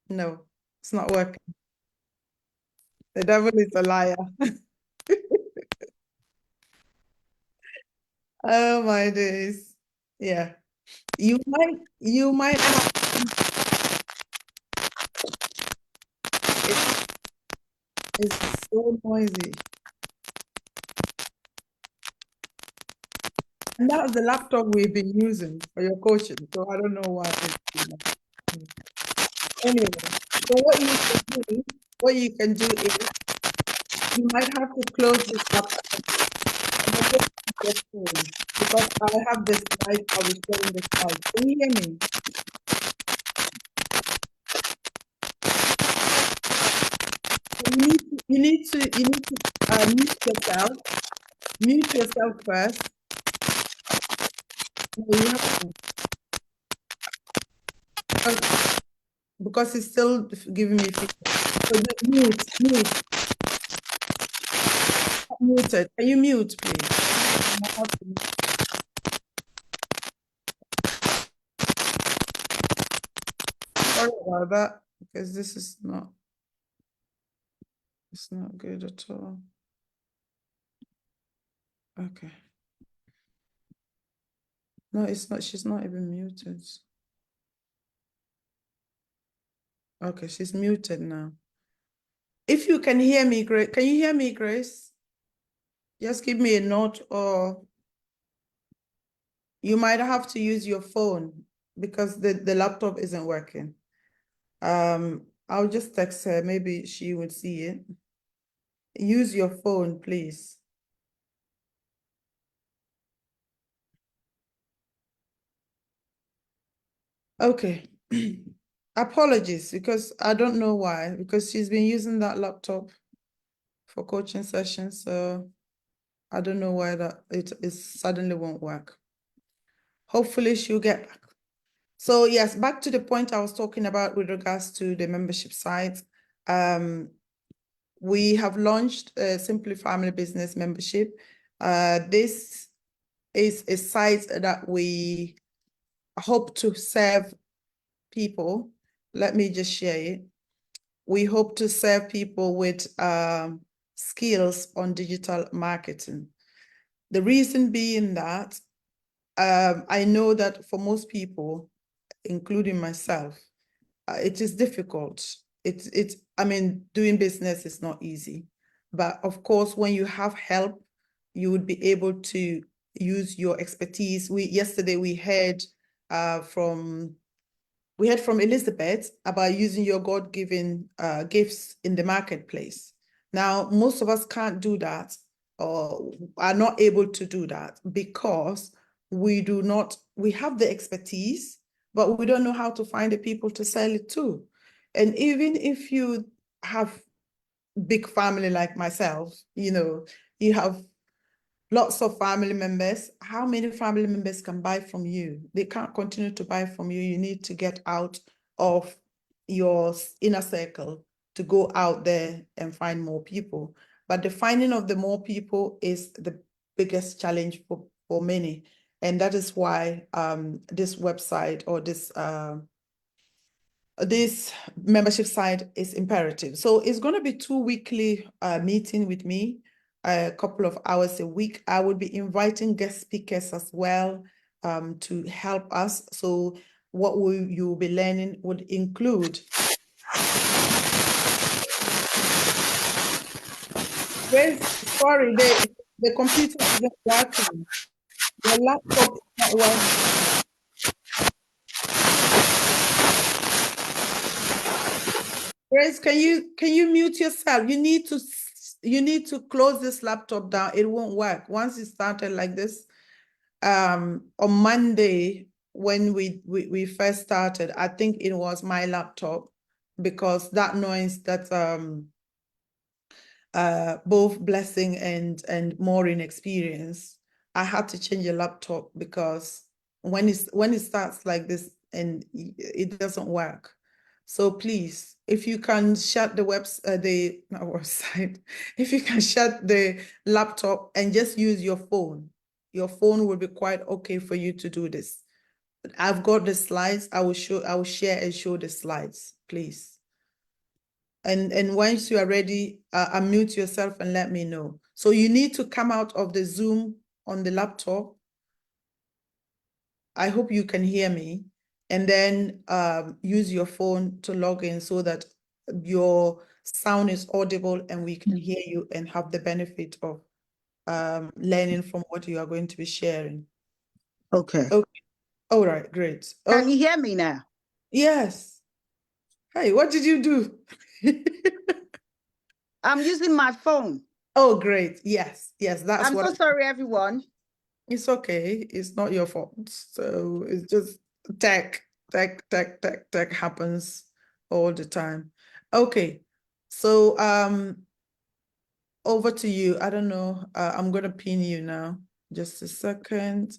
no, it's not working. The devil is a liar. Oh my days. Yeah. You might have it's so noisy. And that's the laptop we've been using for your coaching. So I don't know why it's doing that. Anyway, so what you can do is you might have to close this up and then just use your phone, because I have the slide, I'll be showing the slide. Can you hear me? You need to mute yourself first. No, you have to. Okay. Because it's still giving me feedback. So mute. Muted. Can you mute, please? Sorry about that, because this is not, it's not good at all. Okay. No, it's not, she's not even muted. Okay, she's muted now. If you can hear me, Grace, can you hear me, Grace? Just give me a note, or you might have to use your phone because the laptop isn't working. I'll just text her, maybe she would see it. Use your phone, please. Okay. Apologies, because I don't know why, because she's been using that laptop for coaching sessions, so I don't know why that it suddenly won't work. Hopefully she'll get back. So yes, back to the point I was talking about with regards to the membership site. We have launched a Simply Family Business membership. This is a site that we hope to serve people. Let me just share it. We hope to serve people with skills on digital marketing. The reason being that I know that for most people, including myself, it is difficult. I mean, doing business is not easy. But of course, when you have help, you would be able to use your expertise. Yesterday we heard from Elizabeth about using your God-given gifts in the marketplace. Now, most of us can't do that or are not able to do that because we have the expertise, but we don't know how to find the people to sell it to. And even if you have big family like myself, you have lots of family members. How many family members can buy from you? They can't continue to buy from you. You need to get out of your inner circle to go out there and find more people. But the finding of the more people is the biggest challenge for many. And that is why this website or this membership site is imperative. So it's going to be 2 weekly meeting with me, a couple of hours a week. I will be inviting guest speakers as well to help us. So what you'll be learning would include sorry, The computer isn't working. Your laptop is not working. Grace, can you mute yourself? You need to close this laptop down. It won't work. Once it started like this, on Monday when we first started, I think it was my laptop because that noise that both Blessing and Maureen experience, I had to change a laptop because when it starts like this and it doesn't work. So please, if you can shut the not website, if you can shut the laptop and just use your phone will be quite okay for you to do this. I've got the slides. I will share and show the slides, please. And once you are ready, unmute yourself and let me know. So you need to come out of the Zoom on the laptop. I hope you can hear me. And then use your phone to log in so that your sound is audible and we can hear you and have the benefit of learning from what you are going to be sharing. Okay. Okay. All right, great. Can you hear me now? Yes. Hey, what did you do? I'm using my phone. Oh, great. Yes, that's I'm what so sorry, everyone. It's okay. It's not your fault. So it's just tech happens all the time. Okay. So over to you. I don't know. I'm gonna pin you now. Just a second.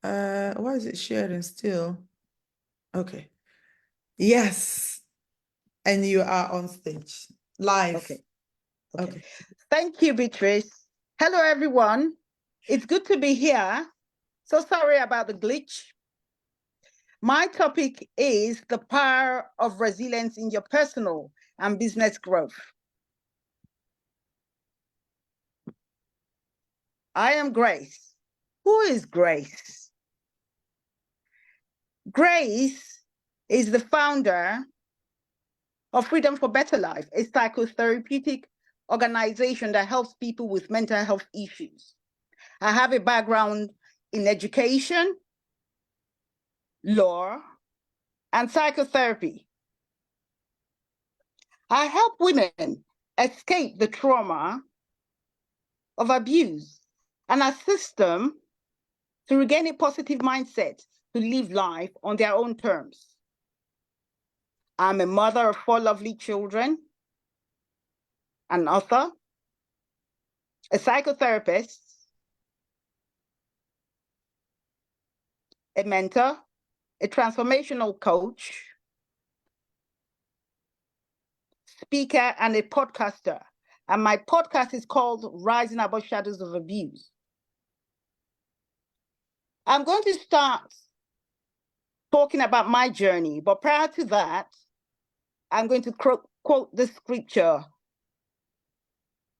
Why is it sharing still? Okay. Yes. And you are on stage live. Okay. Okay. Thank you, Beatrice. Hello, everyone. It's good to be here. So sorry about the glitch. My topic is the power of resilience in your personal and business growth. I am Grace. Who is Grace? Grace is the founder of Freedom for Better Life, a psychotherapeutic organization that helps people with mental health issues. I have a background in education, law, and psychotherapy. I help women escape the trauma of abuse and assist them to regain a positive mindset to live life on their own terms. I'm a mother of 4 lovely children, an author, a psychotherapist, a mentor, a transformational coach, speaker, and a podcaster. And my podcast is called Rising Above Shadows of Abuse. I'm going to start talking about my journey, but prior to that, I'm going to quote the scripture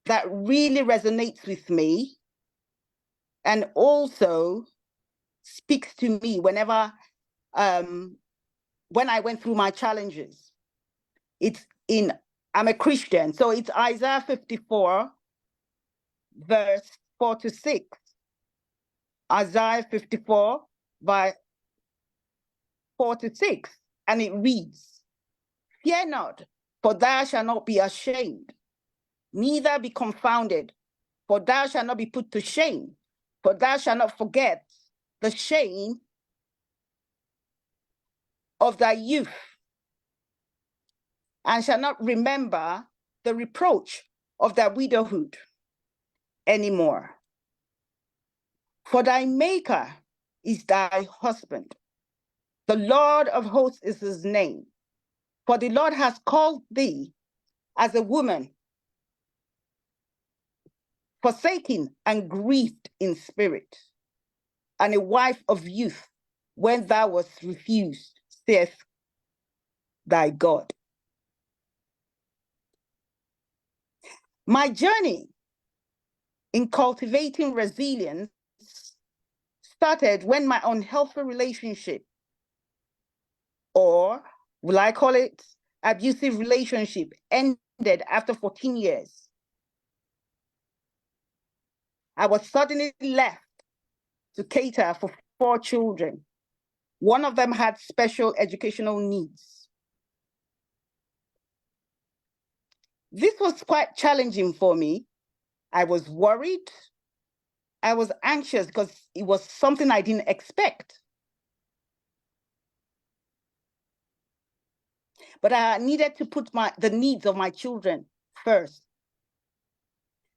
that really resonates with me and also speaks to me whenever, when I went through my challenges. I'm a Christian, so it's Isaiah 54, verse 4 to 6. Isaiah 54, by 4 to 6, and it reads, "Fear not, for thou shalt not be ashamed, neither be confounded, for thou shalt not be put to shame, for thou shalt not forget the shame of thy youth, and shalt not remember the reproach of thy widowhood anymore. For thy maker is thy husband. The Lord of hosts is his name. For the Lord has called thee as a woman, forsaken and grieved in spirit, and a wife of youth when thou wast refused, saith thy God." My journey in cultivating resilience started when my unhealthy relationship, or will I call it abusive relationship, ended after 14 years. I was suddenly left to cater for 4 children. One of them had special educational needs. This was quite challenging for me. I was worried. I was anxious because it was something I didn't expect. But I needed to put the needs of my children first.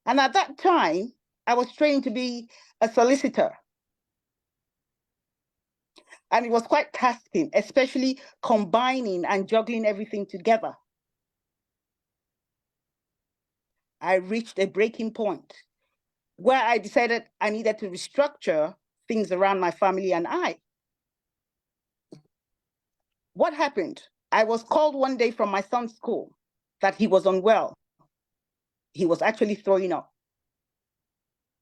And at that time, I was trained to be a solicitor. And it was quite tasking, especially combining and juggling everything together. I reached a breaking point where I decided I needed to restructure things around my family and I. What happened? I was called one day from my son's school that he was unwell. He was actually throwing up.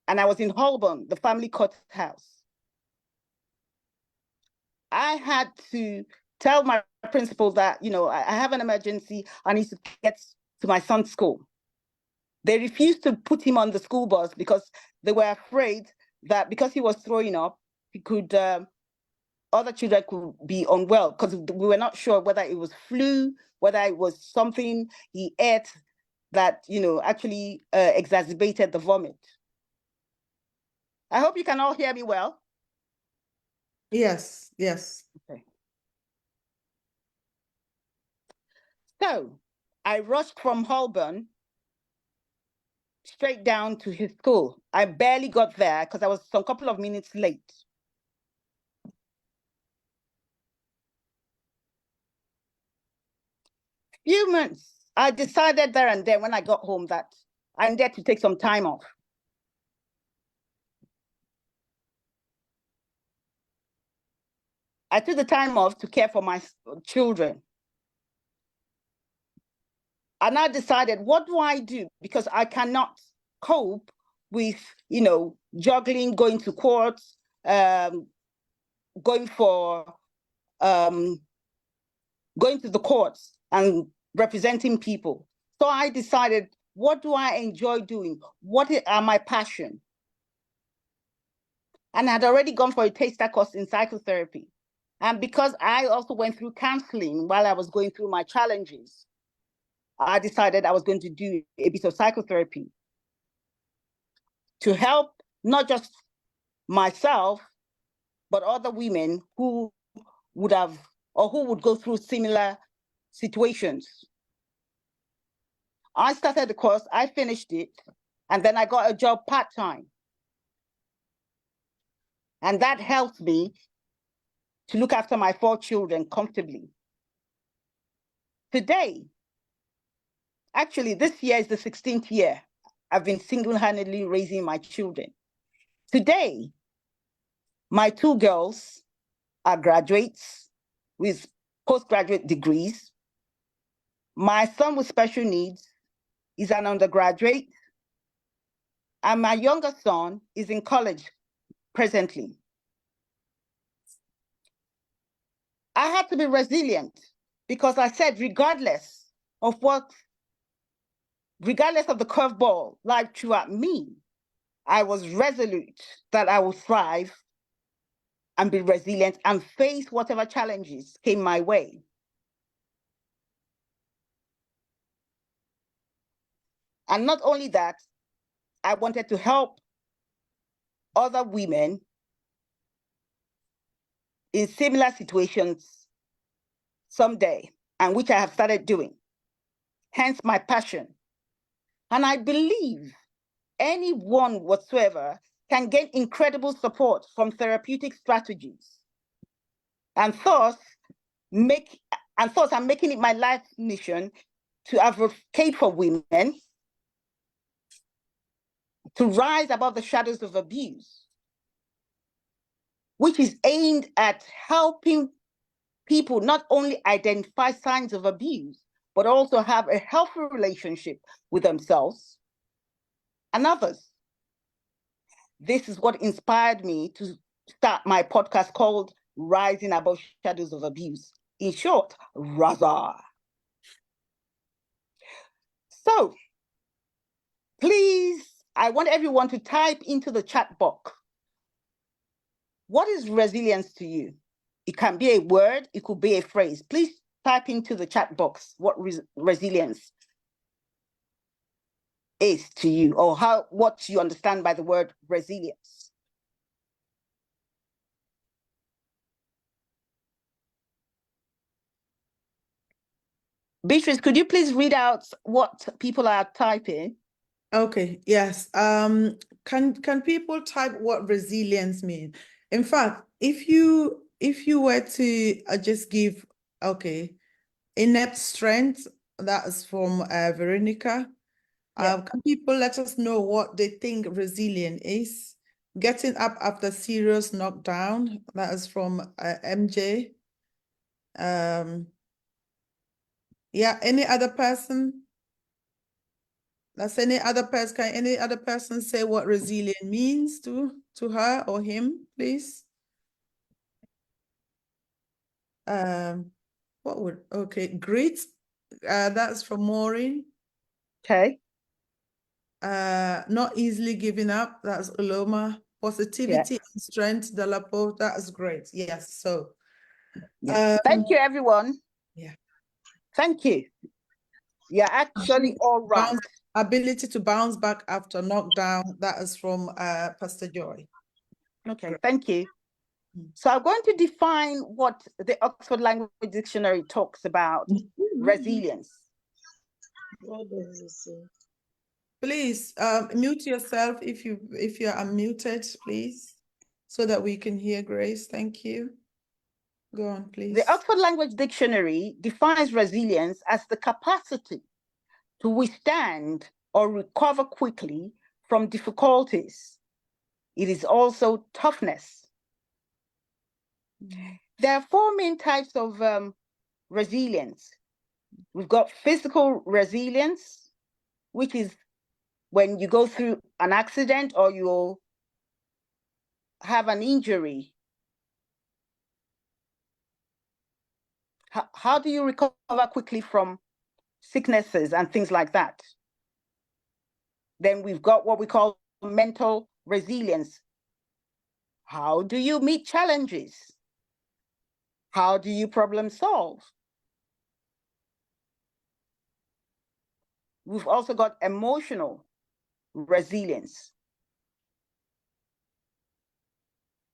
And I was in Holborn, the family courthouse. I had to tell my principal that, I have an emergency. I need to get to my son's school. They refused to put him on the school bus because they were afraid that because he was throwing up, he could, other children could be unwell, because we were not sure whether it was flu, whether it was something he ate that, actually exacerbated the vomit. I hope you can all hear me well. Yes, yes. Okay. So I rushed from Holborn straight down to his school. I barely got there because I was some couple of minutes late. Few months, I decided there and then when I got home that I needed to take some time off. I took the time off to care for my children. And I decided, what do I do? Because I cannot cope with, juggling, going to court, going to the courts and representing people. So I decided, what do I enjoy doing? What are my passion? And I had already gone for a taster course in psychotherapy. And because I also went through counseling while I was going through my challenges, I decided I was going to do a bit of psychotherapy to help not just myself, but other women who would have or who would go through similar situations. I started the course, I finished it, and then I got a job part-time. And that helped me to look after my 4 children comfortably. Today, actually, this year is the 16th year I've been single-handedly raising my children. Today, my 2 girls are graduates with postgraduate degrees. My son with special needs is an undergraduate, and my younger son is in college presently. I had to be resilient because I said, regardless of the curveball life threw at me, I was resolute that I would thrive and be resilient and face whatever challenges came my way. And not only that, I wanted to help other women in similar situations someday, and which I have started doing. Hence my passion. And I believe anyone whatsoever can gain incredible support from therapeutic strategies. And thus, I'm making it my life mission to advocate for women to rise above the shadows of abuse, which is aimed at helping people not only identify signs of abuse, but also have a healthy relationship with themselves and others. This is what inspired me to start my podcast called Rising Above Shadows of Abuse. In short, RAZA. So, please I want everyone to type into the chat box. What is resilience to you? It can be a word, it could be a phrase. Please type into the chat box what resilience is to you, or what you understand by the word resilience. Beatrice, could you please read out what people are typing? Okay, yes. Can people type what resilience mean? In fact, if you were to just give, okay, inept strength, that is from Veronica. Yeah. Can people let us know what they think resilient is? Getting up after serious knockdown, that is from MJ. Yeah, any other person? Does any other person, can any other person say what resilient means to her or him, please? Okay, great. That's from Maureen. Okay. Not easily giving up, that's Uloma. Positivity and strength, Dalapo, that is great. Yes, so. Thank you, everyone. Yeah. Thank you. You're actually all right. Ability to bounce back after knockdown, that is from Pastor Joy. Okay, Great. thank you. So I'm going to define what the Oxford Language Dictionary talks about resilience. What does it say? Please mute yourself if you're unmuted, please, so that we can hear Grace. Thank you. Go on, please. The Oxford Language Dictionary defines resilience as the capacity to withstand or recover quickly from difficulties. It is also toughness. There are four main types of resilience. We've got physical resilience, which is when you go through an accident or you have an injury. How do you recover quickly from sicknesses and things like that? Then we've got what we call mental resilience. How do you meet challenges? How do you problem solve? We've also got emotional resilience.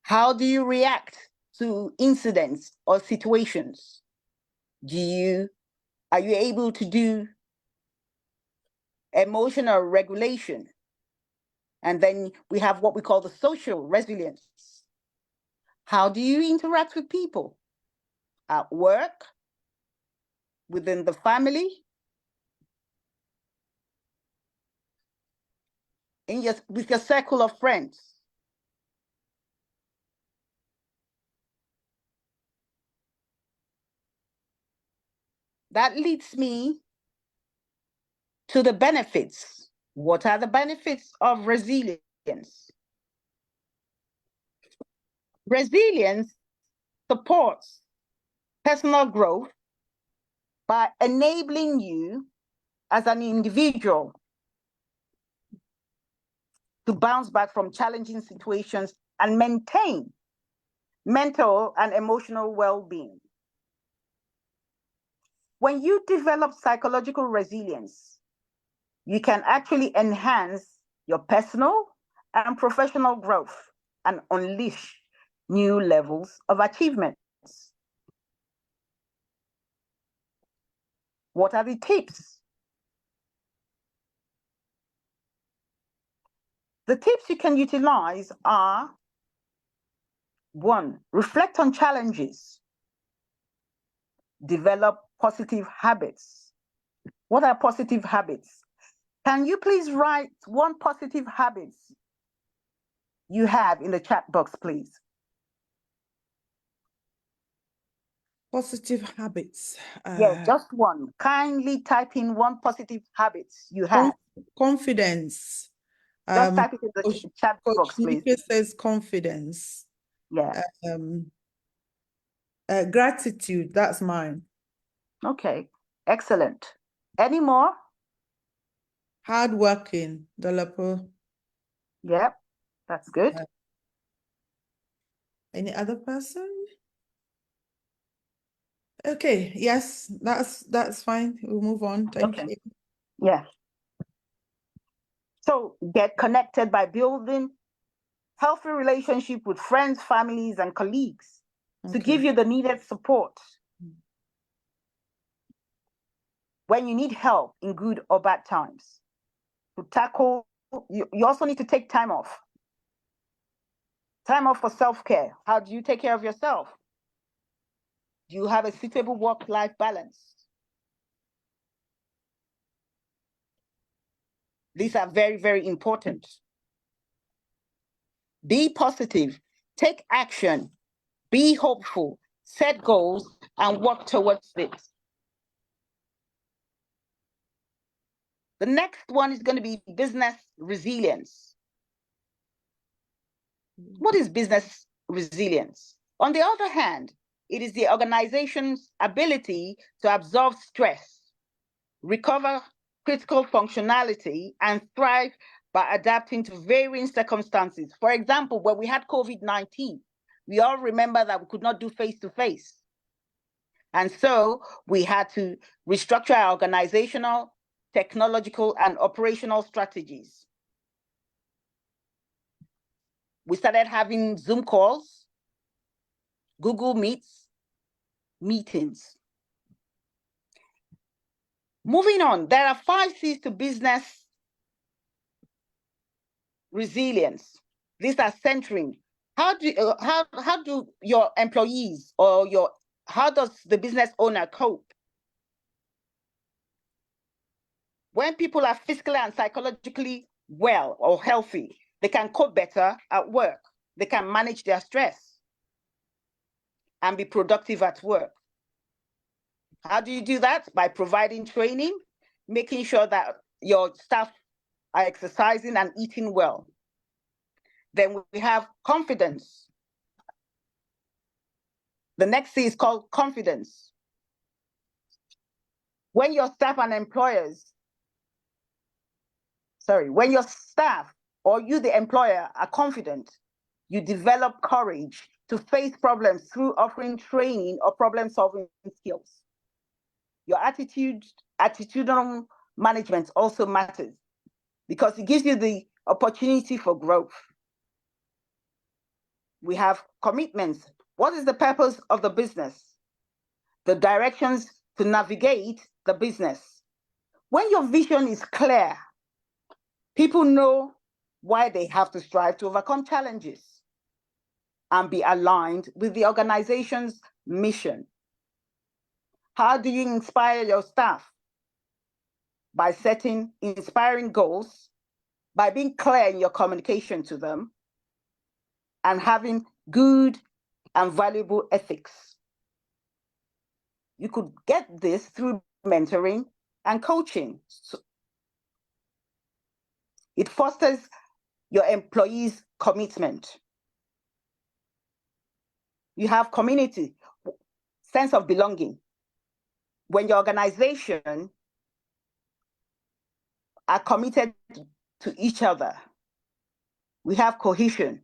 How do you react to incidents or situations? Are you able to do emotional regulation? And then we have what we call the social resilience. How do you interact with people at work, within the family, with your circle of friends? That leads me to the benefits. What are the benefits of resilience? Resilience supports personal growth by enabling you as an individual to bounce back from challenging situations and maintain mental and emotional well-being. When you develop psychological resilience, you can actually enhance your personal and professional growth and unleash new levels of achievements. What are the tips? The tips you can utilize are: 1, reflect on challenges. Develop positive habits. What are positive habits? Can you please write one positive habit you have in the chat box, please? Positive habits. Yeah, just one. Kindly type in one positive habit you have. Confidence. Just type it in the chat box, please. Coach says confidence. Yeah. Gratitude, that's mine. Okay, excellent. Any more? Hardworking, Dolapo. Yep, that's good. Any other person? Okay, yes, that's fine. We'll move on. Thank Okay. you. Yeah. So get connected by building healthy relationship with friends, families, and colleagues to Okay. give you the needed support when you need help in good or bad times. To tackle, you also need to take time off. Time off for self-care. How do you take care of yourself? Do you have a suitable work-life balance? These are very, very important. Be positive, take action, be hopeful, set goals, and work towards it. The next one is going to be business resilience. What is business resilience? On the other hand, it is the organization's ability to absorb stress, recover critical functionality, and thrive by adapting to varying circumstances. For example, when we had COVID-19, we all remember that we could not do face-to-face. And so we had to restructure our organizational, technological, and operational strategies. We started having Zoom calls, Google Meets, meetings. Moving on, there are 5 C's to business resilience. These are centering. How do your employees or how does the business owner cope? When people are physically and psychologically well or healthy, they can cope better at work. They can manage their stress and be productive at work. How do you do that? By providing training, making sure that your staff are exercising and eating well. Then we have confidence. The next C is called confidence. When your staff and employers, when your staff or you, the employer, are confident, you develop courage to face problems through offering training or problem-solving skills. Your attitudinal management also matters because it gives you the opportunity for growth. We have commitments. What is the purpose of the business? The directions to navigate the business. When your vision is clear, people know why they have to strive to overcome challenges and be aligned with the organization's mission. How do you inspire your staff? By setting inspiring goals, by being clear in your communication to them, and having good and valuable ethics. You could get this through mentoring and coaching. It fosters your employees' commitment. You have community, sense of belonging. When your organization are committed to each other, we have cohesion.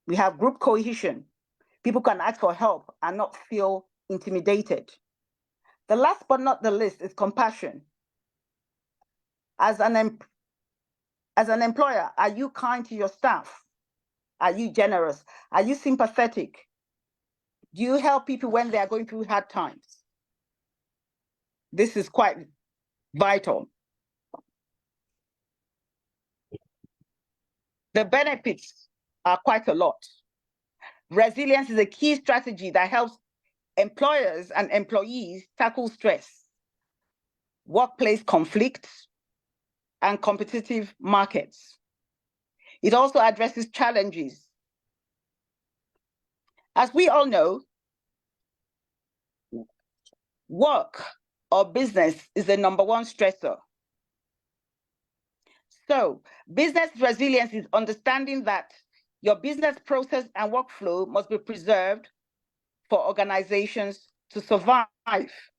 We have group cohesion. People can ask for help and not feel intimidated. The last but not the least is compassion. As an employer, are you kind to your staff? Are you generous? Are you sympathetic? Do you help people when they are going through hard times? This is quite vital. The benefits are quite a lot. Resilience is a key strategy that helps employers and employees tackle stress, workplace conflicts, and competitive markets. It also addresses challenges. As we all know, work or business is the #1 stressor. So business resilience is understanding that your business process and workflow must be preserved for organizations to survive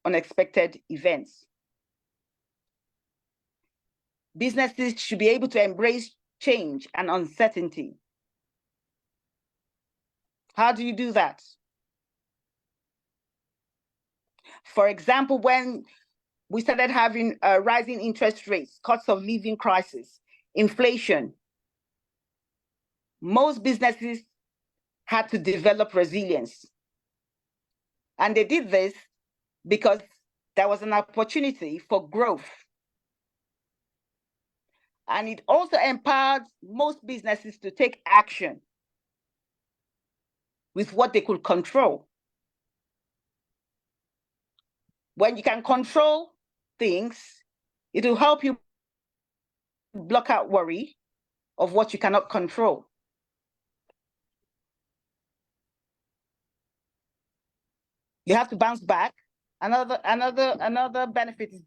unexpected events. businesses should be able to embrace change and uncertainty. How do you do that? For example, when we started having rising interest rates, cost of living crisis, inflation, most businesses had to develop resilience. And they did this because there was an opportunity for growth. And it also empowered most businesses to take action with what they could control. When you can control things, it will help you block out worry of what you cannot control. You have to bounce back. Another benefit is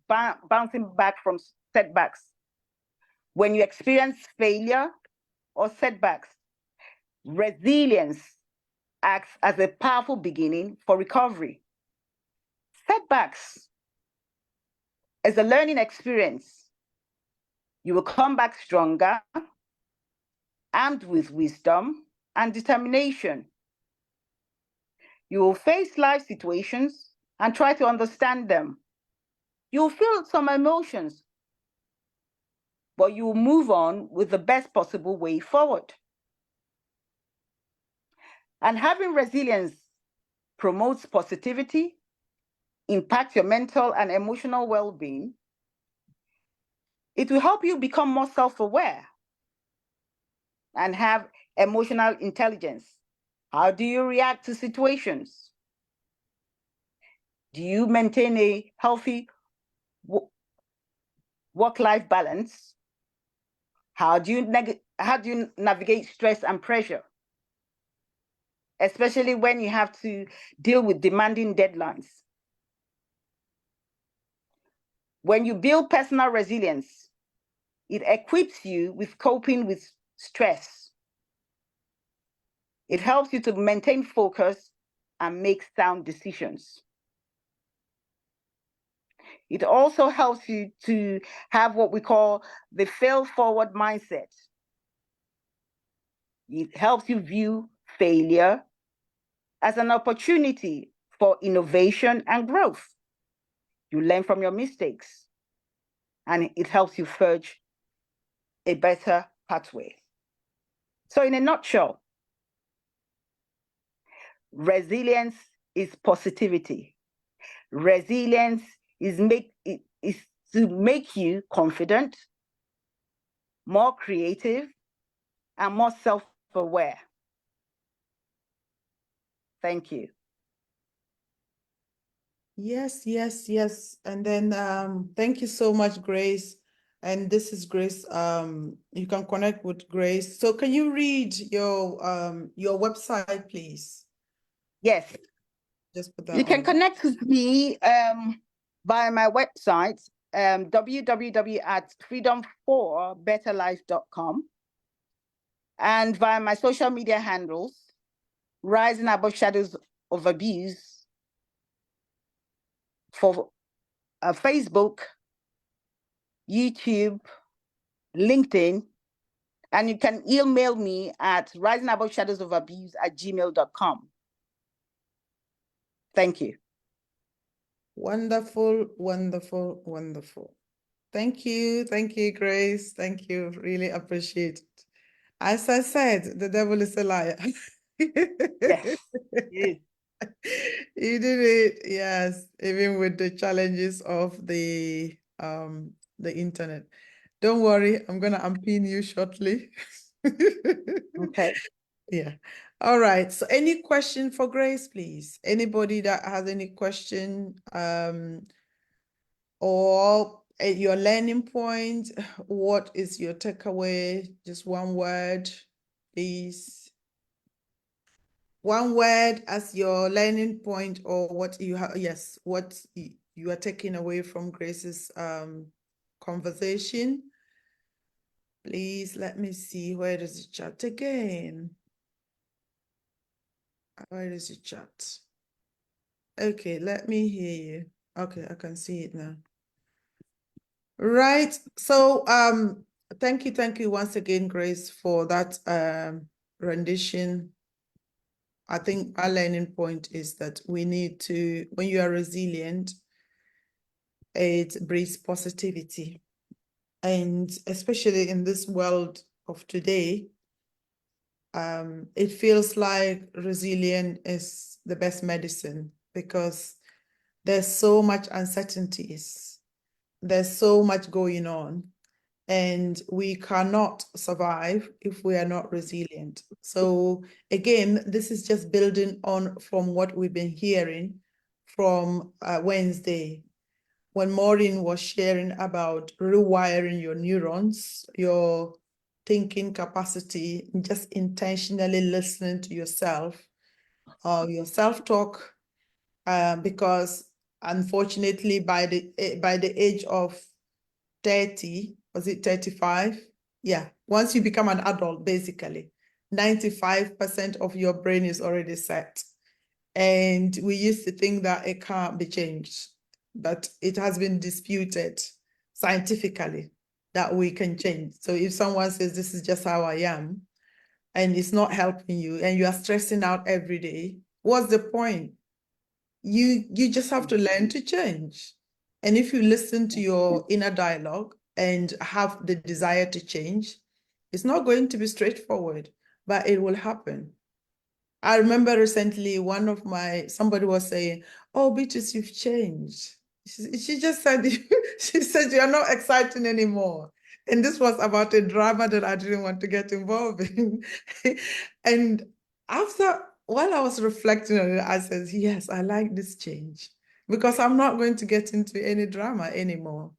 bouncing back from setbacks. When you experience failure or setbacks, resilience acts as a powerful beginning for recovery. Setbacks is a learning experience. You will come back stronger, armed with wisdom and determination. You will face life situations and try to understand them. You'll feel some emotions, but you will move on with the best possible way forward. And having resilience promotes positivity, impacts your mental and emotional well-being. It will help you become more self-aware and have emotional intelligence. How do you react to situations? Do you maintain a healthy work-life balance? How do you navigate stress and pressure? Especially when you have to deal with demanding deadlines. When you build personal resilience, it equips you with coping with stress. It helps you to maintain focus and make sound decisions. It also helps you to have what we call the fail-forward mindset. It helps you view failure as an opportunity for innovation and growth. You learn from your mistakes, and it helps you forge a better pathway. So in a nutshell, resilience is positivity. Resilience is to make you confident, more creative, and more self-aware. Thank you. Yes, yes, yes. And then thank you so much, Grace. And this is Grace. You can connect with Grace. So can you read your website, please? Yes. Just put that You can on. connect with me via my website, www.freedom4betterlife.com, and via my social media handles, Rising Above Shadows of Abuse, for Facebook, YouTube, LinkedIn, and you can email me at risingaboveshadowsofabuse@gmail.com. Thank you. Wonderful, wonderful, wonderful. Thank you, Grace. Thank you. Really appreciate it. As I said, the devil is a liar. Yes. Yes. You did it, yes, even with the challenges of the internet. Don't worry, I'm gonna unpin you shortly. Okay. Yeah. All right. So any question for Grace, please? Anybody that has any question or your learning point, what is your takeaway? Just one word, please. One word as your learning point, or what you have, yes, what you are taking away from Grace's conversation. Please let me see, where is the chat again? Where is the chat? Okay, let me hear you. Okay, I can see it now. Right. So thank you once again, Grace, for that rendition. I think our learning point is that we need to, when you are resilient, it breeds positivity. And especially in this world of today, it feels like resilience is the best medicine because there's so much uncertainties. There's so much going on, and we cannot survive if we are not resilient. So again, this is just building on from what we've been hearing from Wednesday, when Maureen was sharing about rewiring your neurons, your thinking capacity, and just intentionally listening to yourself, your self-talk, because unfortunately by the age of 30, was it 35? Yeah, once you become an adult, basically, 95% of your brain is already set. And we used to think that it can't be changed, but it has been disputed scientifically that we can change. So if someone says, this is just how I am, and it's not helping you, and you are stressing out every day, what's the point? You just have to learn to change. And if you listen to your inner dialogue and have the desire to change, it's not going to be straightforward, but it will happen. I remember recently somebody was saying, oh, Beatrice, you've changed. She just said, she said, you're not exciting anymore. And this was about a drama that I didn't want to get involved in. And while I was reflecting on it, I said, yes, I like this change because I'm not going to get into any drama anymore.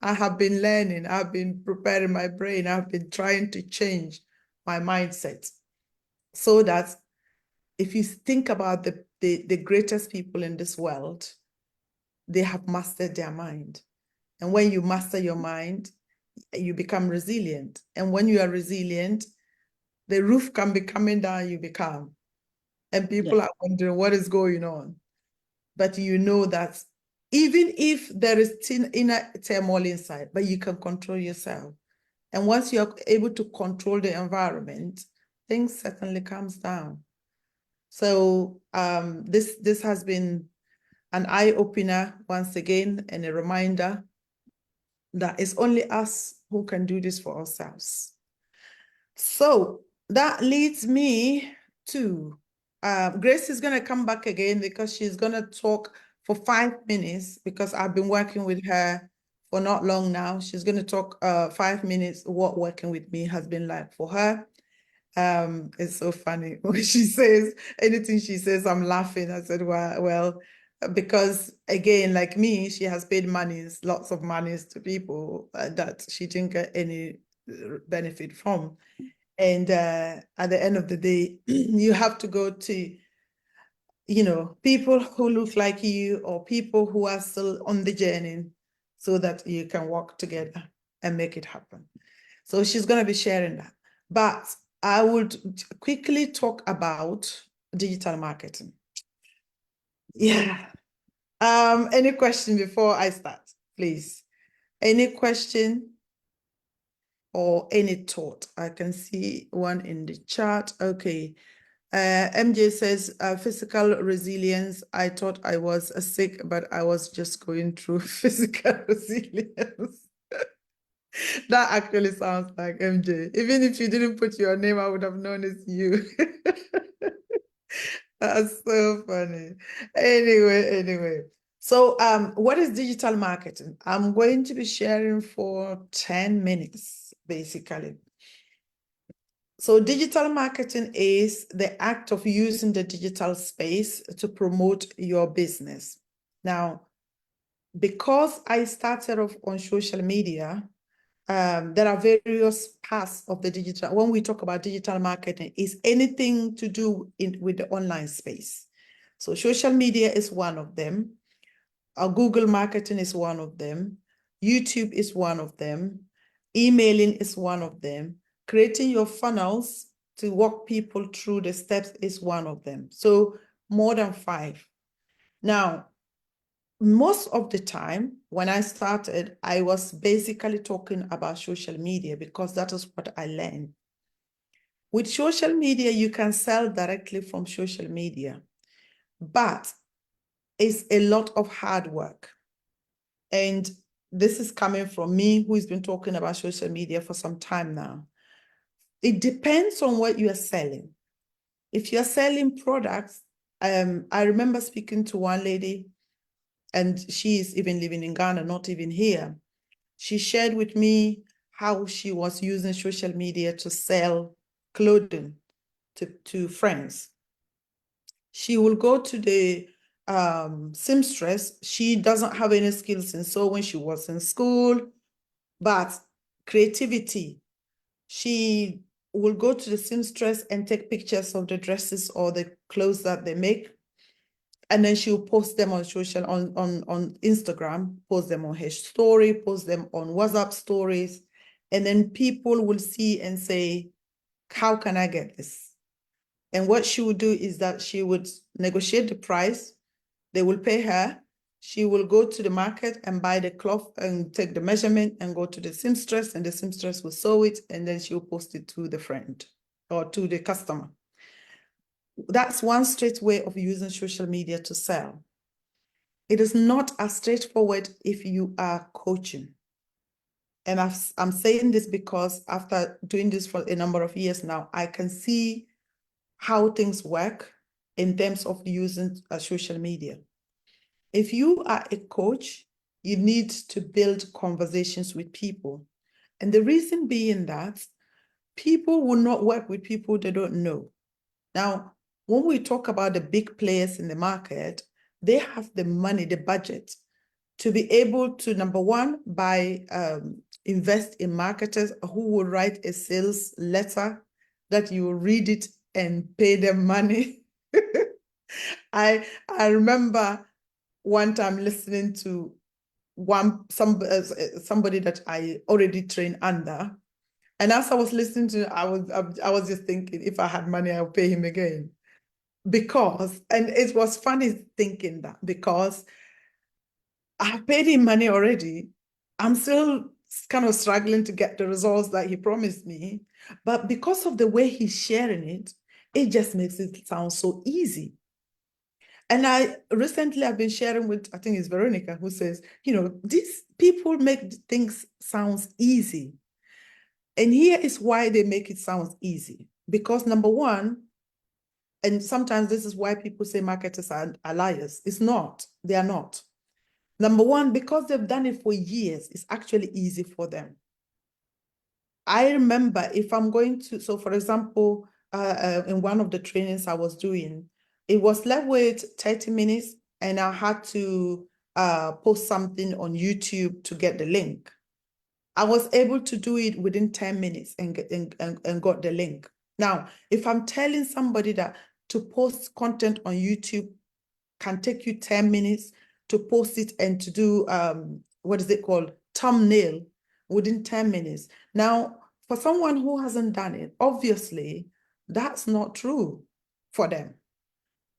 I have been learning, I've been preparing my brain, I've been trying to change my mindset so that if you think about the greatest people in this world, they have mastered their mind. And when you master your mind, you become resilient. And when you are resilient, the roof can be coming down, you become. And people are wondering what is going on. But you know that even if there is inner turmoil inside, but you can control yourself. And once you're able to control the environment, things certainly comes down. So this has been an eye-opener once again, and a reminder that it's only us who can do this for ourselves. So that leads me to Grace is going to come back again because she's going to talk for 5 minutes because I've been working with her for not long now. She's going to talk 5 minutes what working with me has been like for her. It's so funny when she says anything she says, I'm laughing. I said, well, because again, like me, she has paid monies, lots of monies to people that she didn't get any benefit from. And at the end of the day, you have to go to, people who look like you or people who are still on the journey so that you can work together and make it happen. So she's going to be sharing that. But I would quickly talk about digital marketing. Yeah. Any question before I start, please? Any question or any thought? I can see one in the chat. Okay. MJ says, physical resilience. I thought I was sick, but I was just going through physical resilience. That actually sounds like MJ. Even if you didn't put your name, I would have known it's you. That's so funny. Anyway. So what is digital marketing? I'm going to be sharing for 10 minutes, basically. So digital marketing is the act of using the digital space to promote your business. Now, because I started off on social media, there are various parts of the digital. When we talk about digital marketing, it's anything to do with the online space. So social media is one of them. Google marketing is one of them. YouTube is one of them. Emailing is one of them. Creating your funnels to walk people through the steps is one of them. So more than 5. Now, most of the time when I started, I was basically talking about social media because that is what I learned. With social media, you can sell directly from social media, but it's a lot of hard work. And this is coming from me, who's been talking about social media for some time now. It depends on what you are selling. If you're selling products, I remember speaking to one lady, and she is even living in Ghana, not even here. She shared with me how she was using social media to sell clothing to friends. She will go to the seamstress. She doesn't have any skills in sewing. She was in school, but creativity. She will go to the seamstress and take pictures of the dresses or the clothes that they make. And then she'll post them on on Instagram, post them on her story, post them on WhatsApp stories. And then people will see and say, how can I get this? And what she would do is that she would negotiate the price. They will pay her. She will go to the market and buy the cloth and take the measurement and go to the seamstress, and the seamstress will sew it, and then she'll post it to the friend or to the customer. That's one straight way of using social media to sell. It is not as straightforward if you are coaching. And I'm saying this because after doing this for a number of years now, I can see how things work in terms of using social media. If you are a coach, you need to build conversations with people. And the reason being that people will not work with people they don't know. Now, when we talk about the big players in the market, they have the money, the budget to be able to, number one, invest in marketers who will write a sales letter that you will read it and pay them money. I remember one time listening to somebody that I already trained under, and as I was listening to, I was just thinking, if I had money, I'll pay him again. And it was funny thinking that, because I paid him money already. I'm still kind of struggling to get the results that he promised me. But because of the way he's sharing it, it just makes it sound so easy. And recently I've been sharing with, I think it's Veronica, who says, these people make things sound easy. And here is why they make it sound easy. Because number one, and sometimes this is why people say marketers are liars. It's not. They are not. Number one, because they've done it for years, it's actually easy for them. I remember if I'm going to, so for example, in one of the trainings I was doing, it was left with 30 minutes and I had to post something on YouTube to get the link. I was able to do it within 10 minutes and got the link. Now, if I'm telling somebody that to post content on YouTube can take you 10 minutes to post it and to do, what is it called? Thumbnail within 10 minutes. Now, for someone who hasn't done it, obviously, that's not true for them,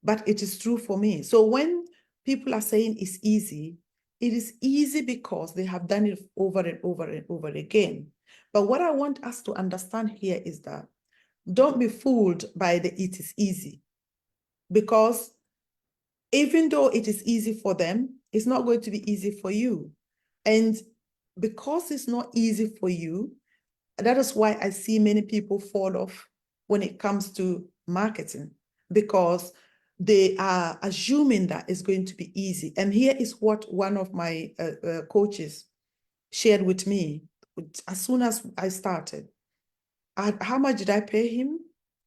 but it is true for me. So when people are saying it's easy, it is easy because they have done it over and over and over again. But what I want us to understand here is that don't be fooled by the it is easy, because even though it is easy for them, it's not going to be easy for you. And because it's not easy for you, that is why I see many people fall off when it comes to marketing, because they are assuming that it's going to be easy. And here is what one of my coaches shared with me as soon as I started. How much did I pay him?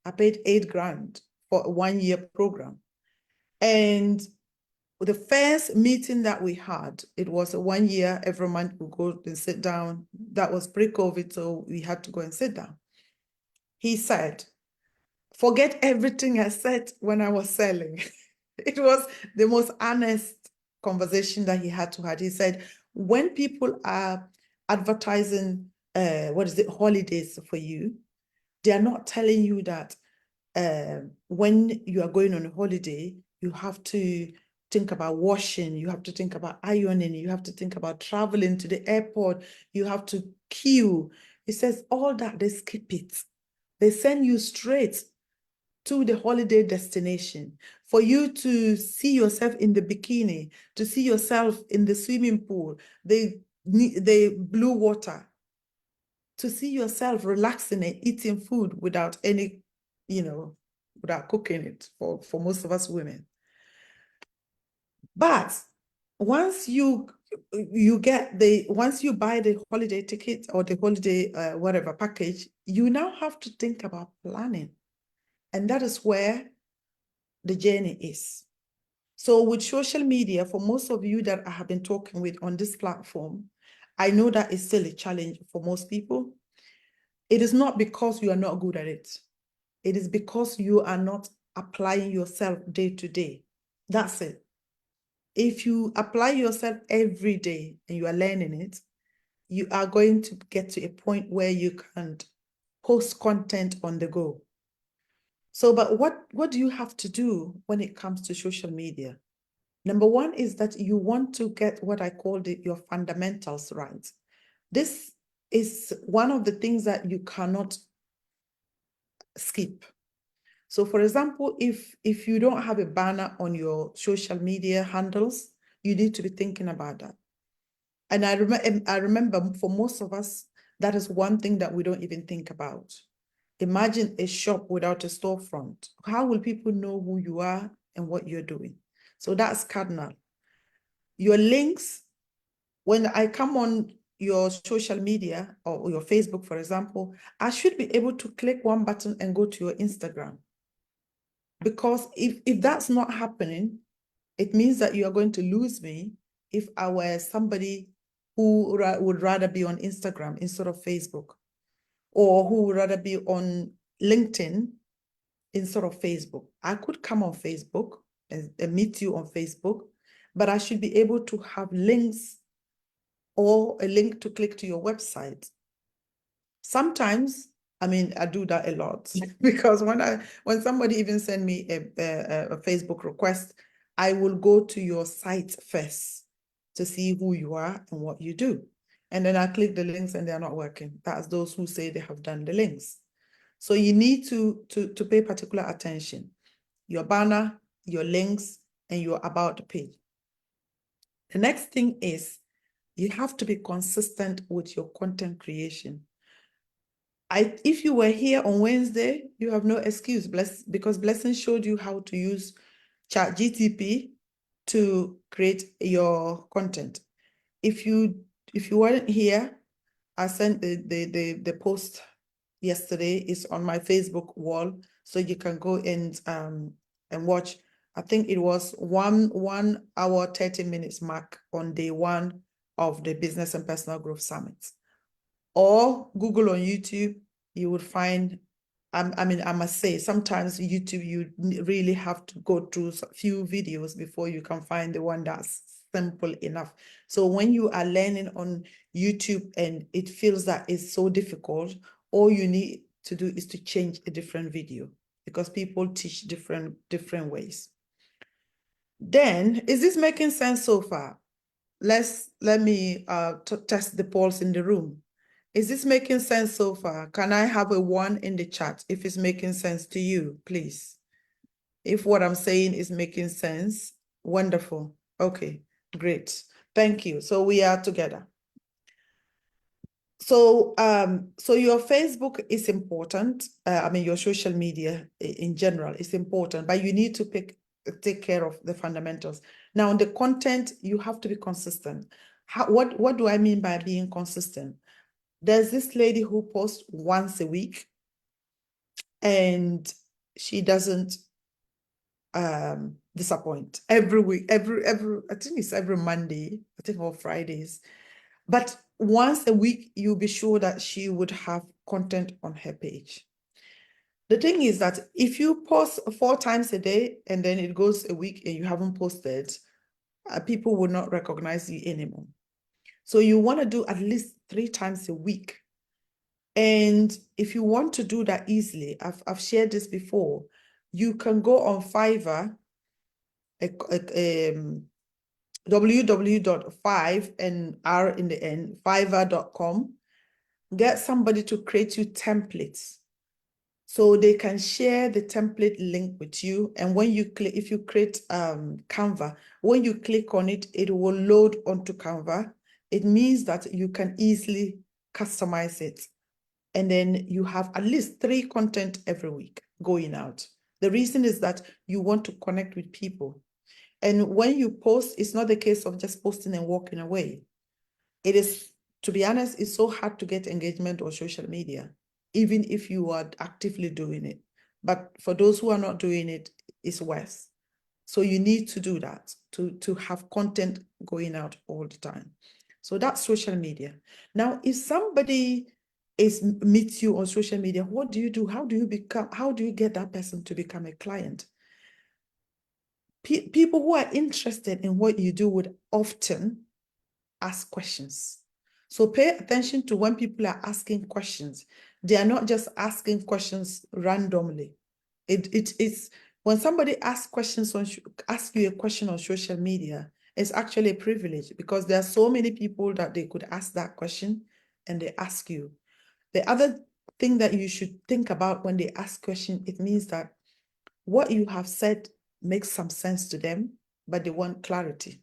I paid 8 grand for a 1-year program. And the first meeting that we had, it was a 1 year, every month we go and sit down. That was pre-COVID, so we had to go and sit down. He said, forget everything I said when I was selling. It was the most honest conversation that he had to have. He said, when people are advertising, holidays for you, they are not telling you that when you are going on a holiday, you have to think about washing, you have to think about ironing, you have to think about traveling to the airport, you have to queue. It says all that, they skip it. They send you straight to the holiday destination for you to see yourself in the bikini, to see yourself in the swimming pool, the blue water, to see yourself relaxing and eating food without any, without cooking it for most of us women. But once you once you buy the holiday ticket or the holiday whatever package, you now have to think about planning. And that is where the journey is. So with social media, for most of you that I have been talking with on this platform, I know that it's still a challenge for most people. It is not because you are not good at it. It is because you are not applying yourself day to day. That's it. If you apply yourself every day and you are learning it, you are going to get to a point where you can post content on the go. So, but what do you have to do when it comes to social media? Number one is that you want to get what I call your fundamentals right. This is one of the things that you cannot skip. So for example, if you don't have a banner on your social media handles, you need to be thinking about that. And I remember for most of us, that is one thing that we don't even think about. Imagine a shop without a storefront. How will people know who you are and what you're doing? So that's cardinal. Your links, when I come on your social media or your Facebook, for example, I should be able to click one button and go to your Instagram. Because if that's not happening, it means that you are going to lose me if I were somebody who would rather be on Instagram instead of Facebook, or who would rather be on LinkedIn instead of Facebook. I could come on Facebook and meet you on Facebook, but I should be able to have links or a link to click to your website. Sometimes, I mean, I do that a lot because when somebody even send me a Facebook request, I will go to your site first to see who you are and what you do. And then I click the links and they're not working. That's those who say they have done the links. So you need to pay particular attention. Your banner, your links, and your about the page. The next thing is you have to be consistent with your content creation. If you were here on Wednesday, you have no excuse, because Blessing showed you how to use ChatGPT to create your content. If you weren't here, I sent the post yesterday. It's on my Facebook wall, so you can go and watch. I think it was 1 hour 30 minutes mark on day 1 of the Business and Personal Growth Summit. Or Google on YouTube, you would find, I mean, I must say, sometimes YouTube, you really have to go through a few videos before you can find the one that's simple enough. So when you are learning on YouTube and it feels that it's so difficult, all you need to do is to change a different video, because people teach different ways. Then, is this making sense so far? Let me test the pulse in the room. Is this making sense so far? Can I have a 1 in the chat if it's making sense to you, please? If what I'm saying is making sense, wonderful. Okay, great. Thank you. So we are together. So, so your Facebook is important. I mean, your social media in general is important, but you need to take care of the fundamentals. Now, the content, you have to be consistent. What do I mean by being consistent? There's this lady who posts once a week, and she doesn't disappoint. Every week, I think it's every Monday, I think, or Fridays. But once a week, you'll be sure that she would have content on her page. The thing is that if you post 4 times a day and then it goes a week and you haven't posted, people will not recognize you anymore. So you want to do at least 3 times a week. And if you want to do that easily, I've shared this before, you can go on Fiverr www.5 and R in the end, fiverr.com. Get somebody to create you templates. So they can share the template link with you. And when you click, if you create Canva, when you click on it, it will load onto Canva. It means that you can easily customize it. And then you have at least 3 content every week going out. The reason is that you want to connect with people. And when you post, it's not the case of just posting and walking away. It is, to be honest, it's so hard to get engagement on social media, even if you are actively doing it. But for those who are not doing it, it's worse. So you need to do that to have content going out all the time. So that's social media. Now, if somebody meets you on social media, what do you do? How do you get that person to become a client? People who are interested in what you do would often ask questions. So pay attention to when people are asking questions. They are not just asking questions randomly. It's when somebody asks you a question on social media, it's actually a privilege because there are so many people that they could ask that question and they ask you. The other thing that you should think about when they ask question, it means that what you have said makes some sense to them, but they want clarity.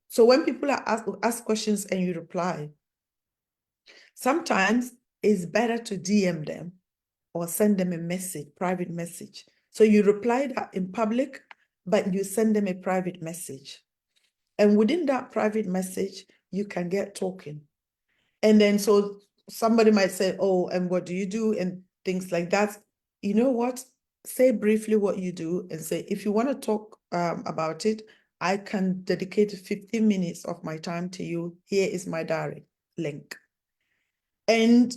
So when people are ask questions and you reply, sometimes it's better to DM them or send them a message, private message. So you reply that in public, but you send them a private message. And within that private message, you can get talking. And then so somebody might say, oh, and what do you do? And things like that. You know what? Say briefly what you do and say, if you want to talk about it, I can dedicate 15 minutes of my time to you. Here is my diary link. And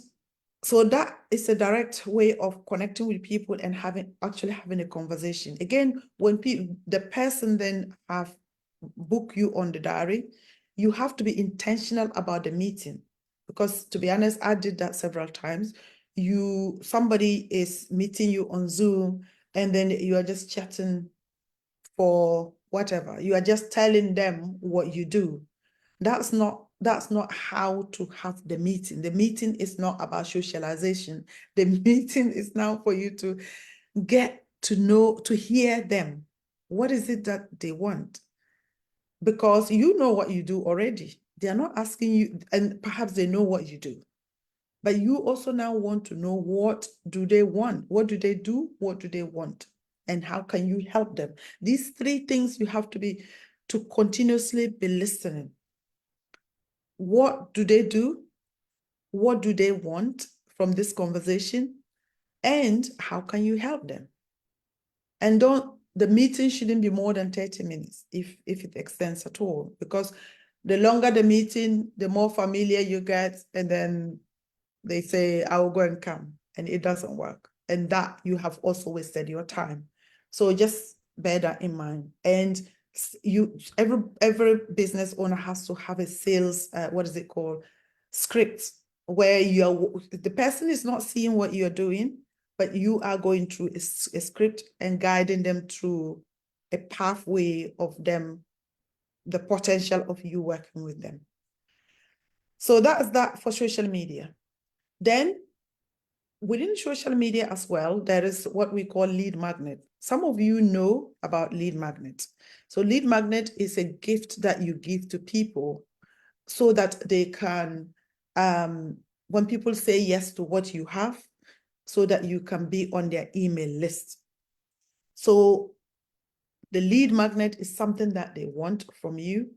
so that is a direct way of connecting with people and actually having a conversation. Again, when the person then have book you on the diary, you have to be intentional about the meeting. Because to be honest, I did that several times. Somebody is meeting you on Zoom and then you are just chatting for whatever. You are just telling them what you do. That's not how to have the meeting. The meeting is not about socialization. The meeting is now for you to get to know, to hear them. What is it that they want? Because you know what you do already. They are not asking you, and perhaps they know what you do. But you also now want to know, what do they want? What do they do? What do they want? And how can you help them? These 3 things you have to continuously be listening. What do they do? What do they want from this conversation? And how can you help them? And the meeting shouldn't be more than 30 minutes if it extends at all, because the longer the meeting, the more familiar you get, and then they say, I will go and come, and it doesn't work. And that you have also wasted your time. So just bear that in mind. And every business owner has to have a sales, what is it called? Script, where the person is not seeing what you're doing, but you are going through a script and guiding them through a pathway of them, the potential of you working with them. So that's that for social media. Then within social media as well, there is what we call lead magnet. Some of you know about lead magnet. So lead magnet is a gift that you give to people so that they can, when people say yes to what you have, so that you can be on their email list. So the lead magnet is something that they want from you.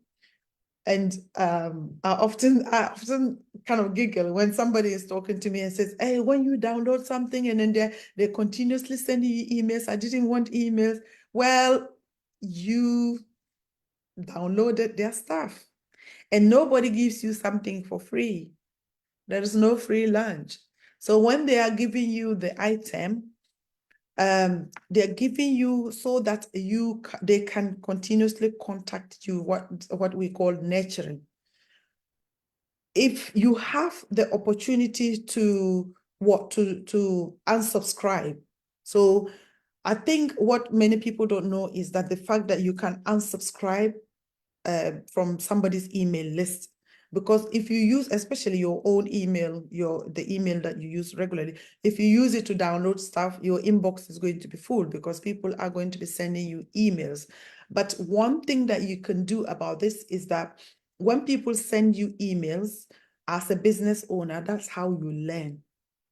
And I often kind of giggle when somebody is talking to me and says, hey, when you download something and then they're continuously sending you emails, I didn't want emails. Well, you downloaded their stuff and nobody gives you something for free. There is no free lunch. So when they are giving you the item, they're giving you so that they can continuously contact you, what we call nurturing. If you have the opportunity to unsubscribe, so I think what many people don't know is that the fact that you can unsubscribe from somebody's email list, because if you use especially your own email, the email that you use regularly, if you use it to download stuff, your inbox is going to be full because people are going to be sending you emails. But one thing that you can do about this is that when people send you emails as a business owner, that's how you learn.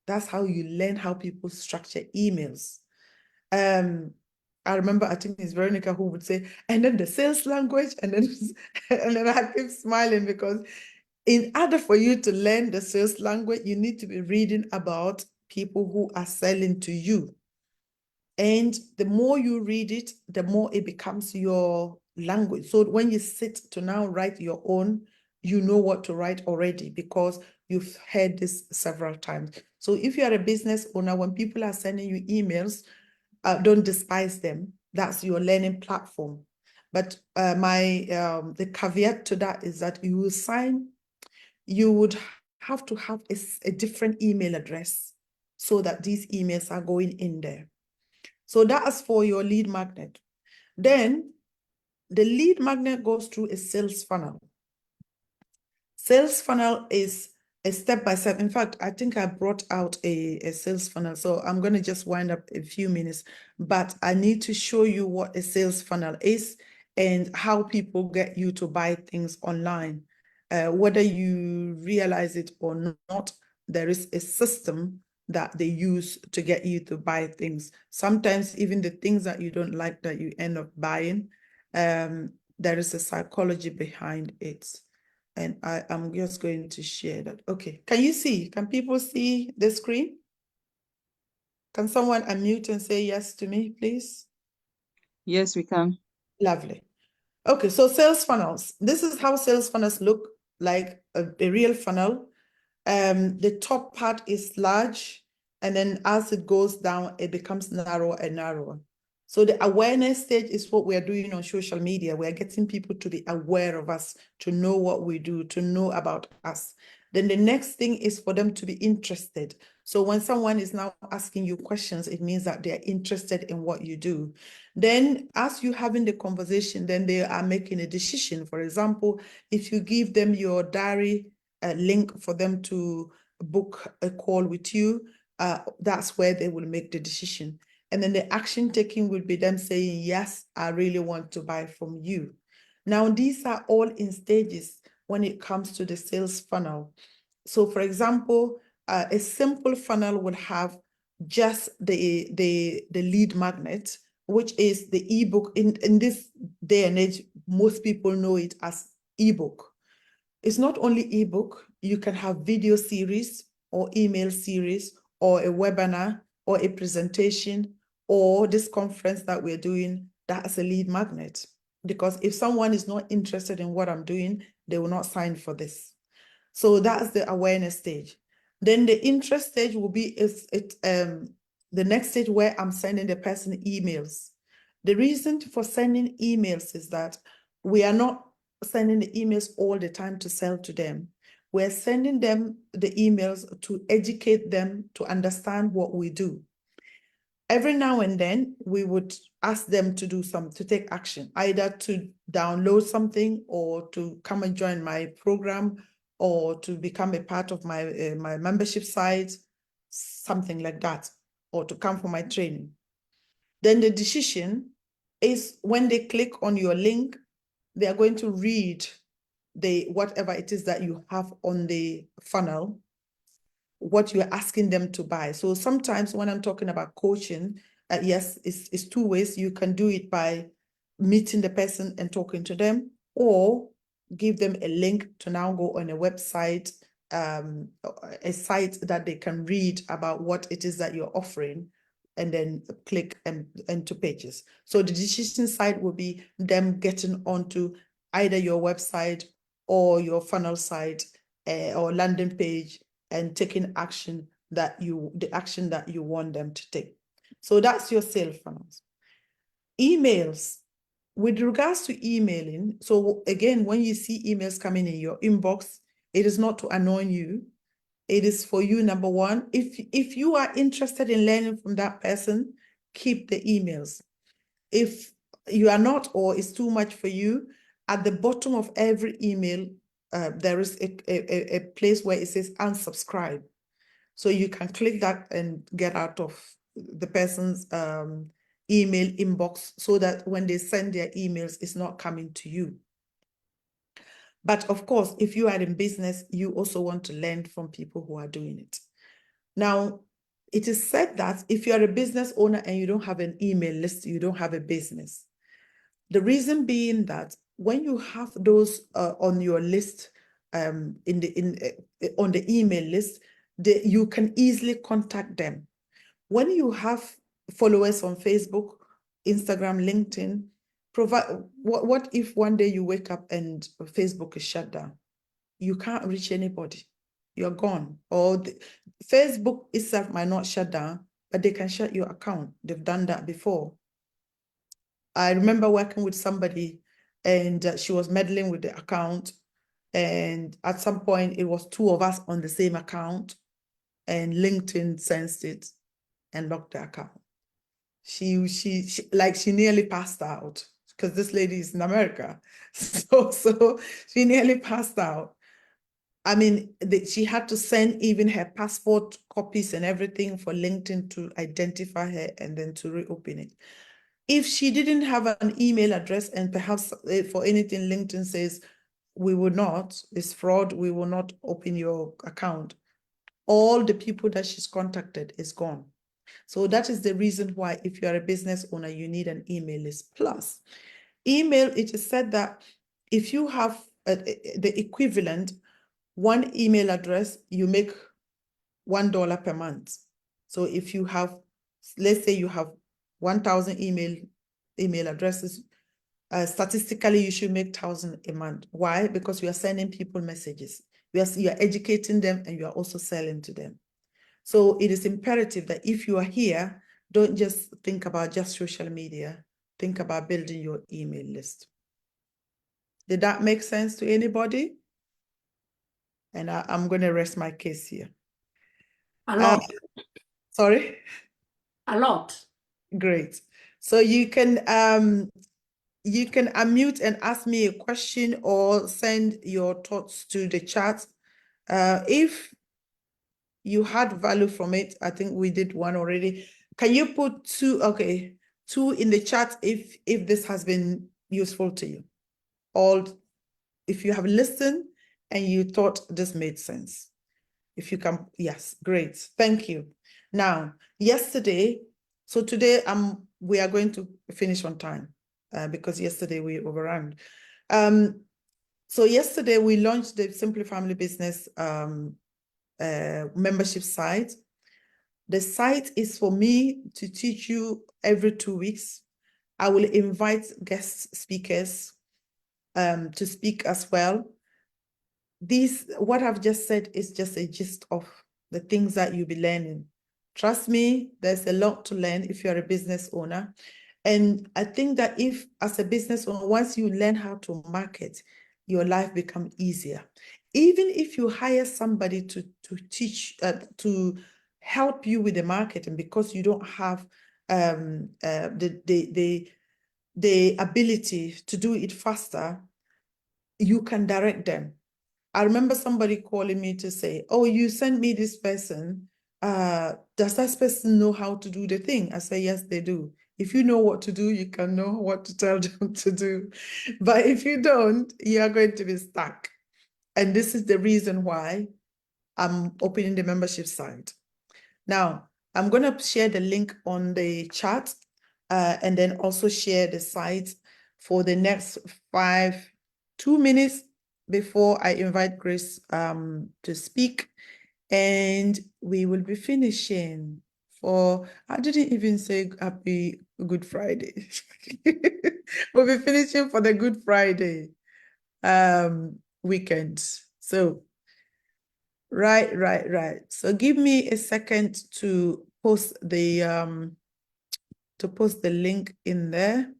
That's how you learn how people structure emails. I remember, I think it's Veronica who would say, and then the sales language, and then and then I keep smiling because in order for you to learn the sales language, you need to be reading about people who are selling to you. And the more you read it, the more it becomes your language. So when you sit to now write your own, you know what to write already because you've heard this several times. So if you are a business owner, when people are sending you emails, don't despise them. That's your learning platform. But the caveat to that is that you would have to have a different email address so that these emails are going in there. So that's for your lead magnet. Then the lead magnet goes through a sales funnel. Sales funnel is a step-by-step. In fact, I think I brought out a sales funnel. So I'm going to just wind up a few minutes, but I need to show you what a sales funnel is and how people get you to buy things online. Whether you realize it or not, there is a system that they use to get you to buy things. Sometimes even the things that you don't like that you end up buying, there is a psychology behind it. And I'm just going to share that. Okay, can you see? Can people see the screen? Can someone unmute and say yes to me, please? Yes, we can. Lovely. Okay, so sales funnels. This is how sales funnels look like, a real funnel. The top part is large, and then as it goes down, it becomes narrower and narrower. So the awareness stage is what we are doing on social media. We are getting people to be aware of us, to know what we do, to know about us. Then the next thing is for them to be interested. So when someone is now asking you questions, it means that they're interested in what you do. Then as you're having the conversation, then they are making a decision. For example, if you give them your diary link for them to book a call with you, that's where they will make the decision. And then the action taking will be them saying, yes, I really want to buy from you. Now, these are all in stages when it comes to the sales funnel. So for example, a simple funnel would have just the lead magnet, which is the ebook. In this day and age, most people know it as ebook. It's not only ebook, you can have video series or email series or a webinar or a presentation or this conference that we're doing, that's a lead magnet. Because if someone is not interested in what I'm doing, they will not sign for this. So that's the awareness stage. Then the interest stage will be the next stage where I'm sending the person emails. The reason for sending emails is that we are not sending the emails all the time to sell to them. We're sending them the emails to educate them to understand what we do. Every now and then, we would ask them to do to take action, either to download something or to come and join my program or to become a part of my my membership site, something like that, or to come for my training. Then the decision is when they click on your link, they are going to read whatever it is that you have on the funnel, what you're asking them to buy. So sometimes when I'm talking about coaching, yes, it's two ways. You can do it by meeting the person and talking to them, or give them a link to now go on a website, a site that they can read about what it is that you're offering, and then click into pages. So the decision side will be them getting onto either your website or your funnel site or landing page and taking action the action that you want them to take. So that's your sales funnels. Emails. With regards to emailing, so again, when you see emails coming in your inbox, it is not to annoy you. It is for you, number one, if you are interested in learning from that person, keep the emails. If you are not, or it's too much for you, at the bottom of every email, there is a place where it says unsubscribe. So you can click that and get out of the person's email inbox so that when they send their emails, it's not coming to you. But of course, if you are in business, you also want to learn from people who are doing it. Now, it is said that if you are a business owner and you don't have an email list, you don't have a business. The reason being that when you have those on your list, on the email list, you can easily contact them. When you have followers on Facebook, Instagram, LinkedIn, what if one day you wake up and Facebook is shut down? You can't reach anybody. You're gone. Or Facebook itself might not shut down, but they can shut your account. They've done that before. I remember working with somebody and she was meddling with the account. And at some point, it was 2 of us on the same account, and LinkedIn sensed it and locked the account. She nearly passed out because this lady is in America. So she nearly passed out. I mean, she had to send even her passport copies and everything for LinkedIn to identify her and then to reopen it. If she didn't have an email address and perhaps for anything LinkedIn says, we will not, it's fraud, we will not open your account, all the people that she's contacted is gone. So that is the reason why if you are a business owner, you need an email list. Plus, email, it is said that if you have the equivalent, one email address, you make $1 per month. So if you have, let's say you have 1,000 email addresses, statistically, you should make 1,000 a month. Why? Because you are sending people messages. You are educating them and you are also selling to them. So it is imperative that if you are here, don't just think about just social media. Think about building your email list. Did that make sense to anybody? And I'm going to rest my case here. A lot. Sorry? A lot. Great. So you can unmute and ask me a question or send your thoughts to the chat. If you had value from it, I think we did one already. Can you put 2, okay, 2 in the chat if this has been useful to you? Or if you have listened and you thought this made sense. If you can, yes, great, thank you. Now, yesterday, so today we are going to finish on time because yesterday we overran. So yesterday we launched the Simply Family Business membership site. The site is for me to teach you every 2 weeks. I will invite guest speakers to speak as well. What I've just said is just a gist of the things that you'll be learning. Trust me, there's a lot to learn if you're a business owner. And I think that if, as a business owner, once you learn how to market, your life becomes easier. Even if you hire somebody to teach, to help you with the marketing because you don't have the ability to do it faster, you can direct them. I remember somebody calling me to say, oh, you sent me this person. Does that person know how to do the thing? I say, yes, they do. If you know what to do, you can know what to tell them to do. But if you don't, you are going to be stuck. And this is the reason why I'm opening the membership site. Now, I'm going to share the link on the chat and then also share the site for the next 2 minutes before I invite Grace to speak. And we will be finishing for, I didn't even say happy Good Friday. We'll be finishing for the Good Friday weekend. So, right. So give me a second to post the link in there.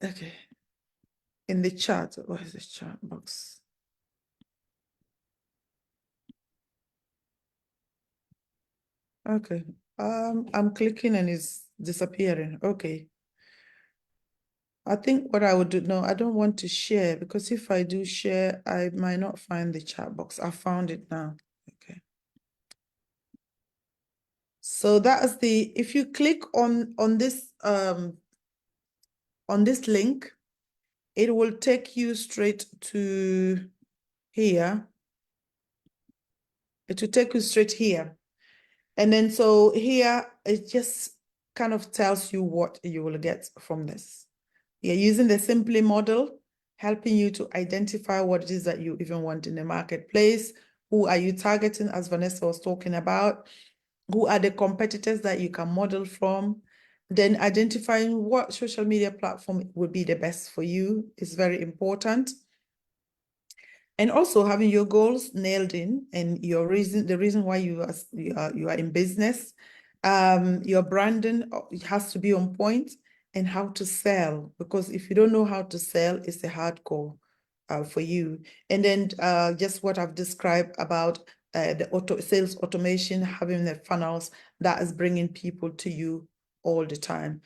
Okay. In the chat, what is the chat box? Okay. I'm clicking and it's disappearing. Okay. I think what I would do, no, I don't want to share because if I do share, I might not find the chat box. I found it now. Okay. So that is the, if you click on this link, it will take you straight to here. It will take you straight here. And then so here, it just kind of tells you what you will get from this. You're using the Simply model, helping you to identify what it is that you even want in the marketplace. Who are you targeting, as Vanessa was talking about? Who are the competitors that you can model from? Then identifying what social media platform would be the best for you is very important. And also having your goals nailed in and your reason, the reason why you are in business. Your branding has to be on point, and how to sell, because if you don't know how to sell, it's a hardcore for you. And then just what I've described about the sales automation, having the funnels that is bringing people to you all the time.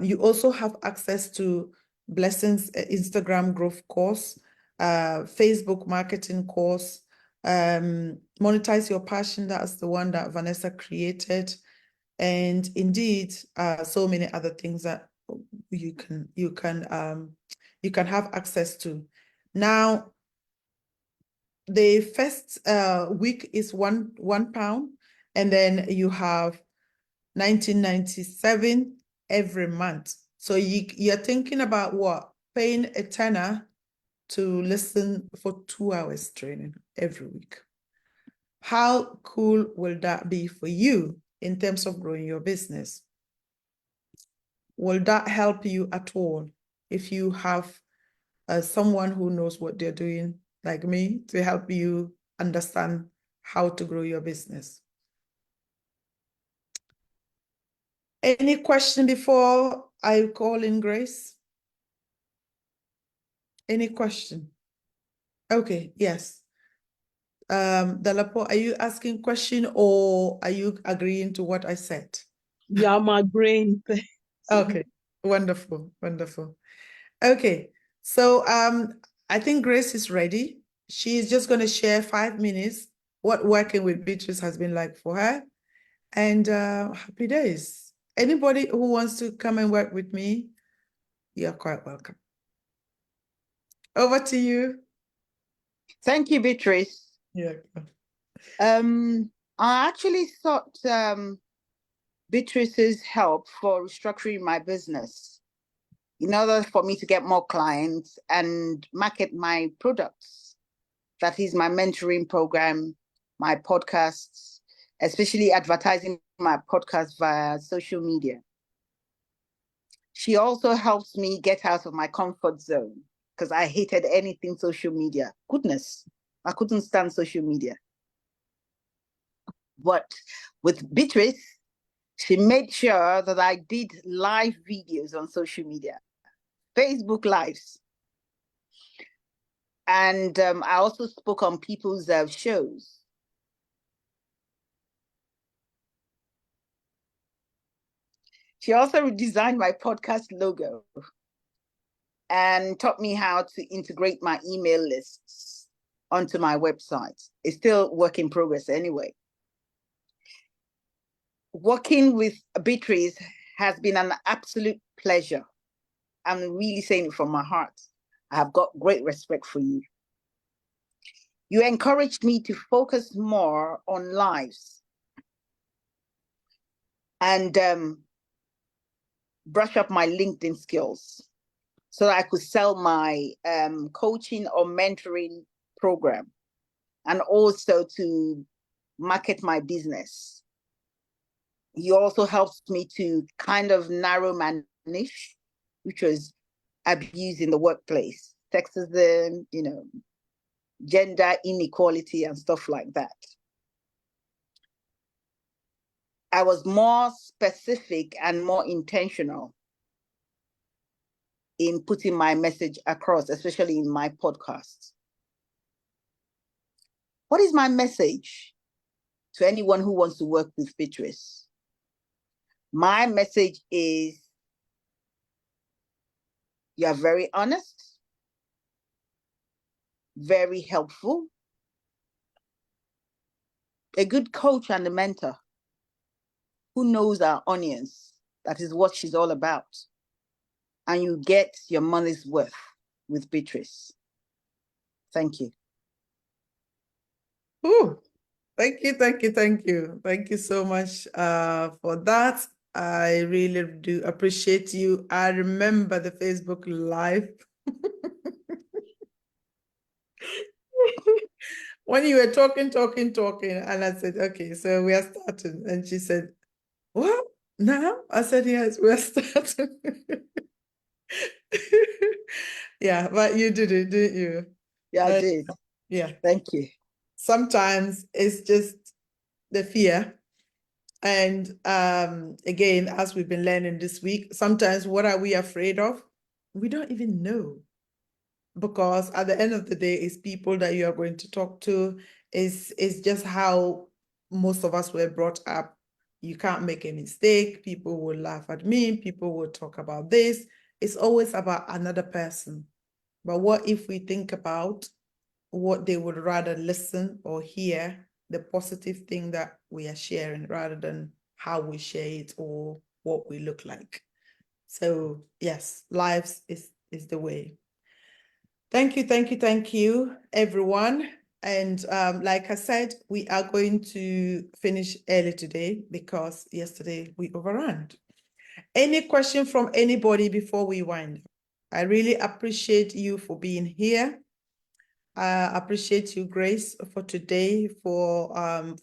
You also have access to Blessings Instagram growth course, Facebook marketing course, monetize your passion. That's the one that Vanessa created. And indeed, so many other things that you can have access to. Now, the first week is £1, and then you have 1997 every month. So you're thinking about what? Paying a tenner to listen for 2 hours training every week. How cool will that be for you in terms of growing your business? Will that help you at all if you have someone who knows what they're doing, like me, to help you understand how to grow your business? Any question before I call in Grace? Any question? Okay, yes. Dalapo, are you asking question or are you agreeing to what I said? Yeah, I'm agreeing. Okay, wonderful, wonderful. Okay, so I think Grace is ready. She's just going to share 5 minutes what working with Beatrice has been like for her. And happy days. Anybody who wants to come and work with me, you're quite welcome. Over to you. Thank you, Beatrice. Yeah. I actually sought Beatrice's help for restructuring my business in order for me to get more clients and market my products. That is my mentoring program, my podcasts, especially advertising my podcast via social media. She also helps me get out of my comfort zone because I hated anything social media. Goodness, I couldn't stand social media. But with Beatrice, she made sure that I did live videos on social media, Facebook Lives. And I also spoke on people's shows. She also redesigned my podcast logo and taught me how to integrate my email lists onto my website. It's still work in progress anyway. Working with Beatrice has been an absolute pleasure. I'm really saying it from my heart. I have got great respect for you. You encouraged me to focus more on lives and brush up my LinkedIn skills so that I could sell my coaching or mentoring program and also to market my business. You also helped me to kind of narrow my niche, which was abuse in the workplace, sexism, gender inequality and stuff like that. I was more specific and more intentional in putting my message across, especially in my podcast. What is my message to anyone who wants to work with Beatrice. My message is you are very honest, very helpful, a good coach and a mentor who knows our audience. That is what she's all about. And you get your money's worth with Beatrice. Thank you. Ooh, thank you, thank you, thank you. Thank you so much for that. I really do appreciate you. I remember the Facebook Live. When you were talking, and I said, okay, so we are starting. And she said, what? Now? I said, yes, we're starting. Yeah, but you did it, didn't you? Yeah, I did. Yeah. Thank you. Sometimes it's just the fear. And again, as we've been learning this week, sometimes what are we afraid of? We don't even know. Because at the end of the day, it's people that you are going to talk to. It's just how most of us were brought up. You can't make a mistake. People will laugh at me. People will talk about this. It's always about another person. But what if we think about what they would rather listen or hear, the positive thing that we are sharing rather than how we share it or what we look like. So yes, lives is the way. Thank you, everyone. And like I said, we are going to finish early today because yesterday we overran. Any question from anybody before we wind? I really appreciate you for being here. I appreciate you, Grace, for today, for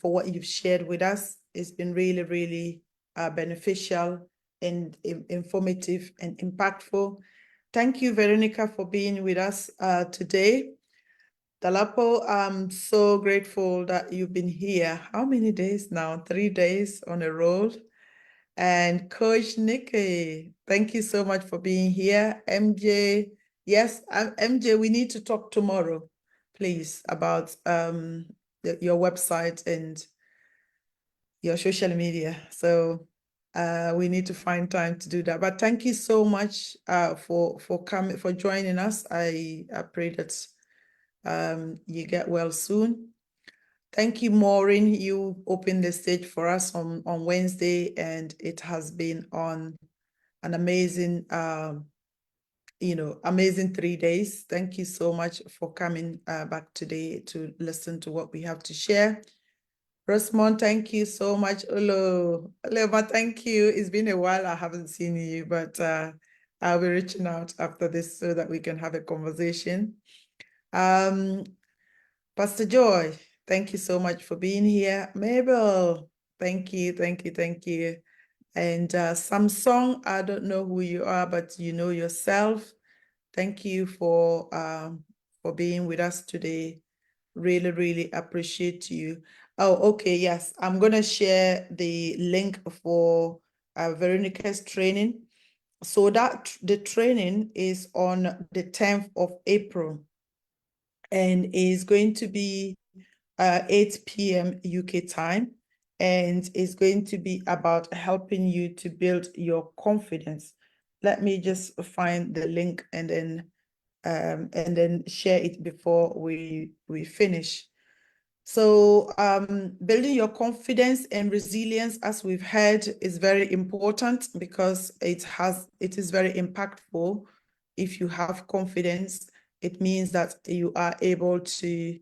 what you've shared with us. It's been really, really beneficial and informative and impactful. Thank you, Veronica, for being with us today. Dalapo, I'm so grateful that you've been here. How many days now? 3 days on a roll. And Coach Nikki, thank you so much for being here. MJ, yes, MJ, we need to talk tomorrow, please, about your website and your social media. So we need to find time to do that. But thank you so much for coming, for joining us. I pray that you get well soon. Thank you, Maureen. You opened the stage for us on Wednesday, and it has been on an amazing, amazing 3 days. Thank you so much for coming back today to listen to what we have to share. Rosamond, thank you so much. Hello, thank you. It's been a while. I haven't seen you, but I'll be reaching out after this so that we can have a conversation. Pastor Joy, thank you so much for being here. Mabel, thank you. And Samsung, I don't know who you are, but you know yourself. Thank you for being with us today. Really, really appreciate you. Oh, okay, yes. I'm going to share the link for Veronica's training. So that the training is on the 10th of April and is going to be 8 p.m. UK time. And it's going to be about helping you to build your confidence. Let me just find the link and then share it before we finish. So building your confidence and resilience, as we've heard, is very important because it is very impactful. If you have confidence, it means that you are able to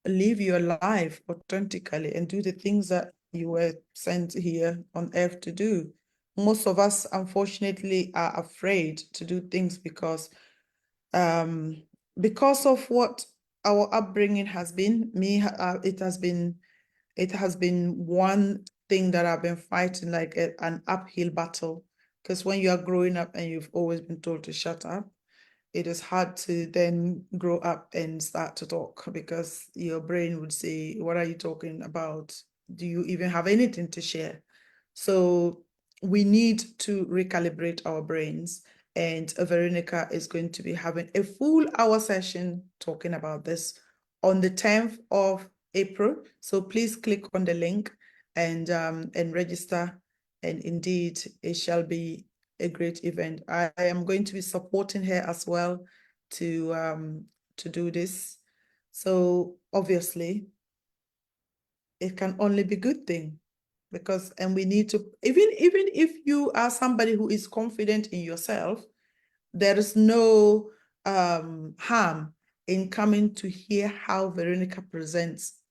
live your life authentically and do the things that you were sent here on earth to do. Most of us, unfortunately, are afraid to do things because of what our upbringing has been. It has been one thing that I've been fighting, like an uphill battle, because when you are growing up and you've always been told to shut up, it is hard to then grow up and start to talk because your brain would say, what are you talking about? Do you even have anything to share? So we need to recalibrate our brains. And Veronica is going to be having a full hour session talking about this on the 10th of April. So please click on the link and register. And indeed, it shall be a great event. I am going to be supporting her as well to do this. So obviously, it can only be good thing, because and we need to, even if you are somebody who is confident in yourself, there is no harm in coming to hear how Veronica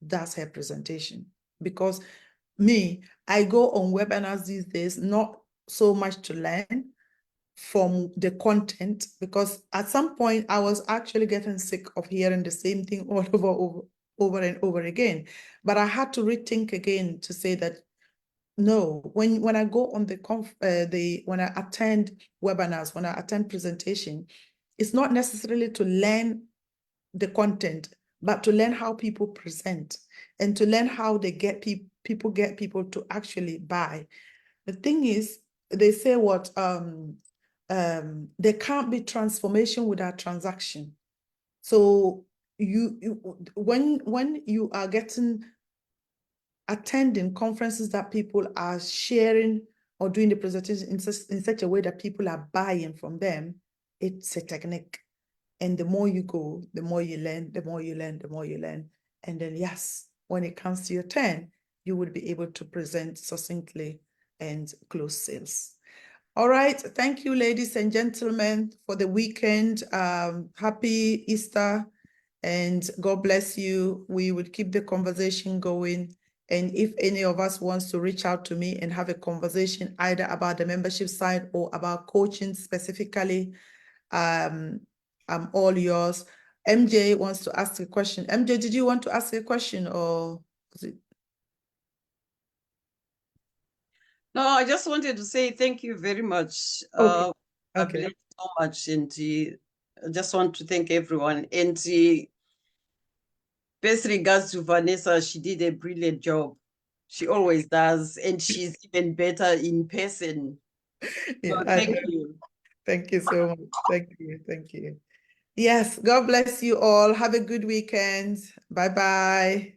does her presentation. Because I go on webinars these days, not so much to learn from the content, because at some point I was actually getting sick of hearing the same thing all over and over again. But I had to rethink again to say that no, when I go on when I attend webinars, when I attend presentation, it's not necessarily to learn the content, but to learn how people present and to learn how they get people to actually buy. The thing is, they say there can't be transformation without transaction. So when you are attending conferences that people are sharing or doing the presentation in such a way that people are buying from them, it's a technique. And the more you go, the more you learn, the more you learn, the more you learn. And then, yes, when it comes to your turn, you would be able to present succinctly and close sales. All right. Thank you, ladies and gentlemen, for the weekend. Happy Easter and God bless you. We would keep the conversation going. And if any of us wants to reach out to me and have a conversation either about the membership side or about coaching specifically, I'm all yours. MJ wants to ask a question. MJ, did you want to ask a question or is it? No, I just wanted to say thank you very much. Okay. I've learned so much, and I just want to thank everyone. And best regards to Vanessa, she did a brilliant job. She always does, and she's even better in person. Yeah, So thank you. Thank you so much. Thank you. Thank you. Yes, God bless you all. Have a good weekend. Bye-bye.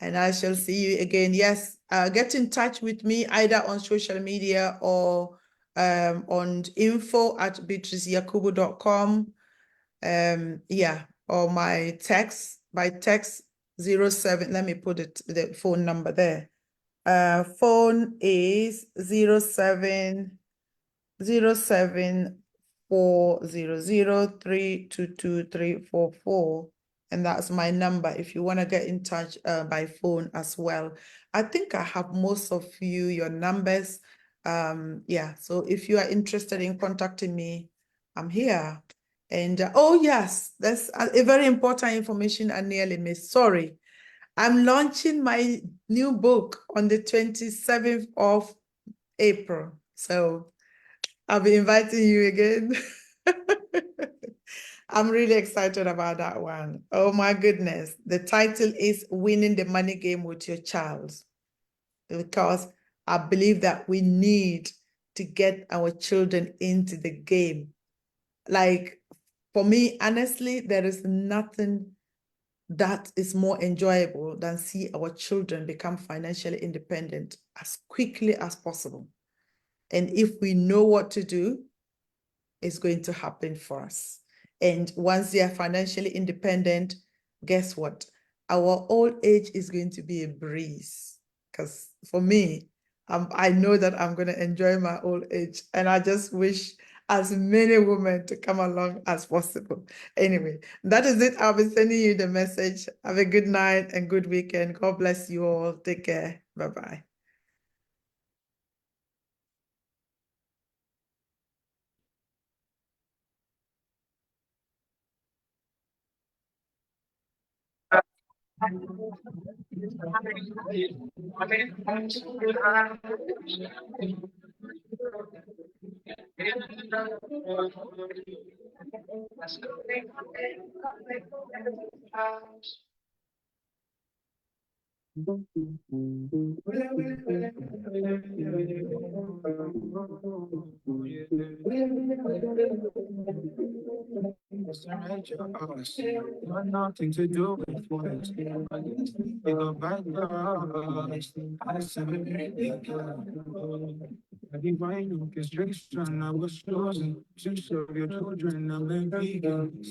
And I shall see you again. Yes, get in touch with me either on social media or on info@beatriceyakubu.com. Yeah, or my text, by text 07. Let me put the phone number there. Phone is 070400322344. And that's my number if you want to get in touch by phone as well. I think I have most of your numbers. Yeah, so if you are interested in contacting me, I'm here. And oh yes, that's a very important information I nearly missed. Sorry. I'm launching my new book on the 27th of April. So I'll be inviting you again. I'm really excited about that one. Oh my goodness. The title is Winning the Money Game with Your Child. Because I believe that we need to get our children into the game. Like, for me, honestly, there is nothing that is more enjoyable than see our children become financially independent as quickly as possible. And if we know what to do, it's going to happen for us. And once they are financially independent, guess what? Our old age is going to be a breeze. Because for me, I know that I'm going to enjoy my old age. And I just wish as many women to come along as possible. Anyway, that is it. I'll be sending you the message. Have a good night and good weekend. God bless you all. Take care. Bye-bye. Got nothing to do with what it's doing. You go back lost. I said, divine orchestration, I was chosen to serve your children. I'm a vegan.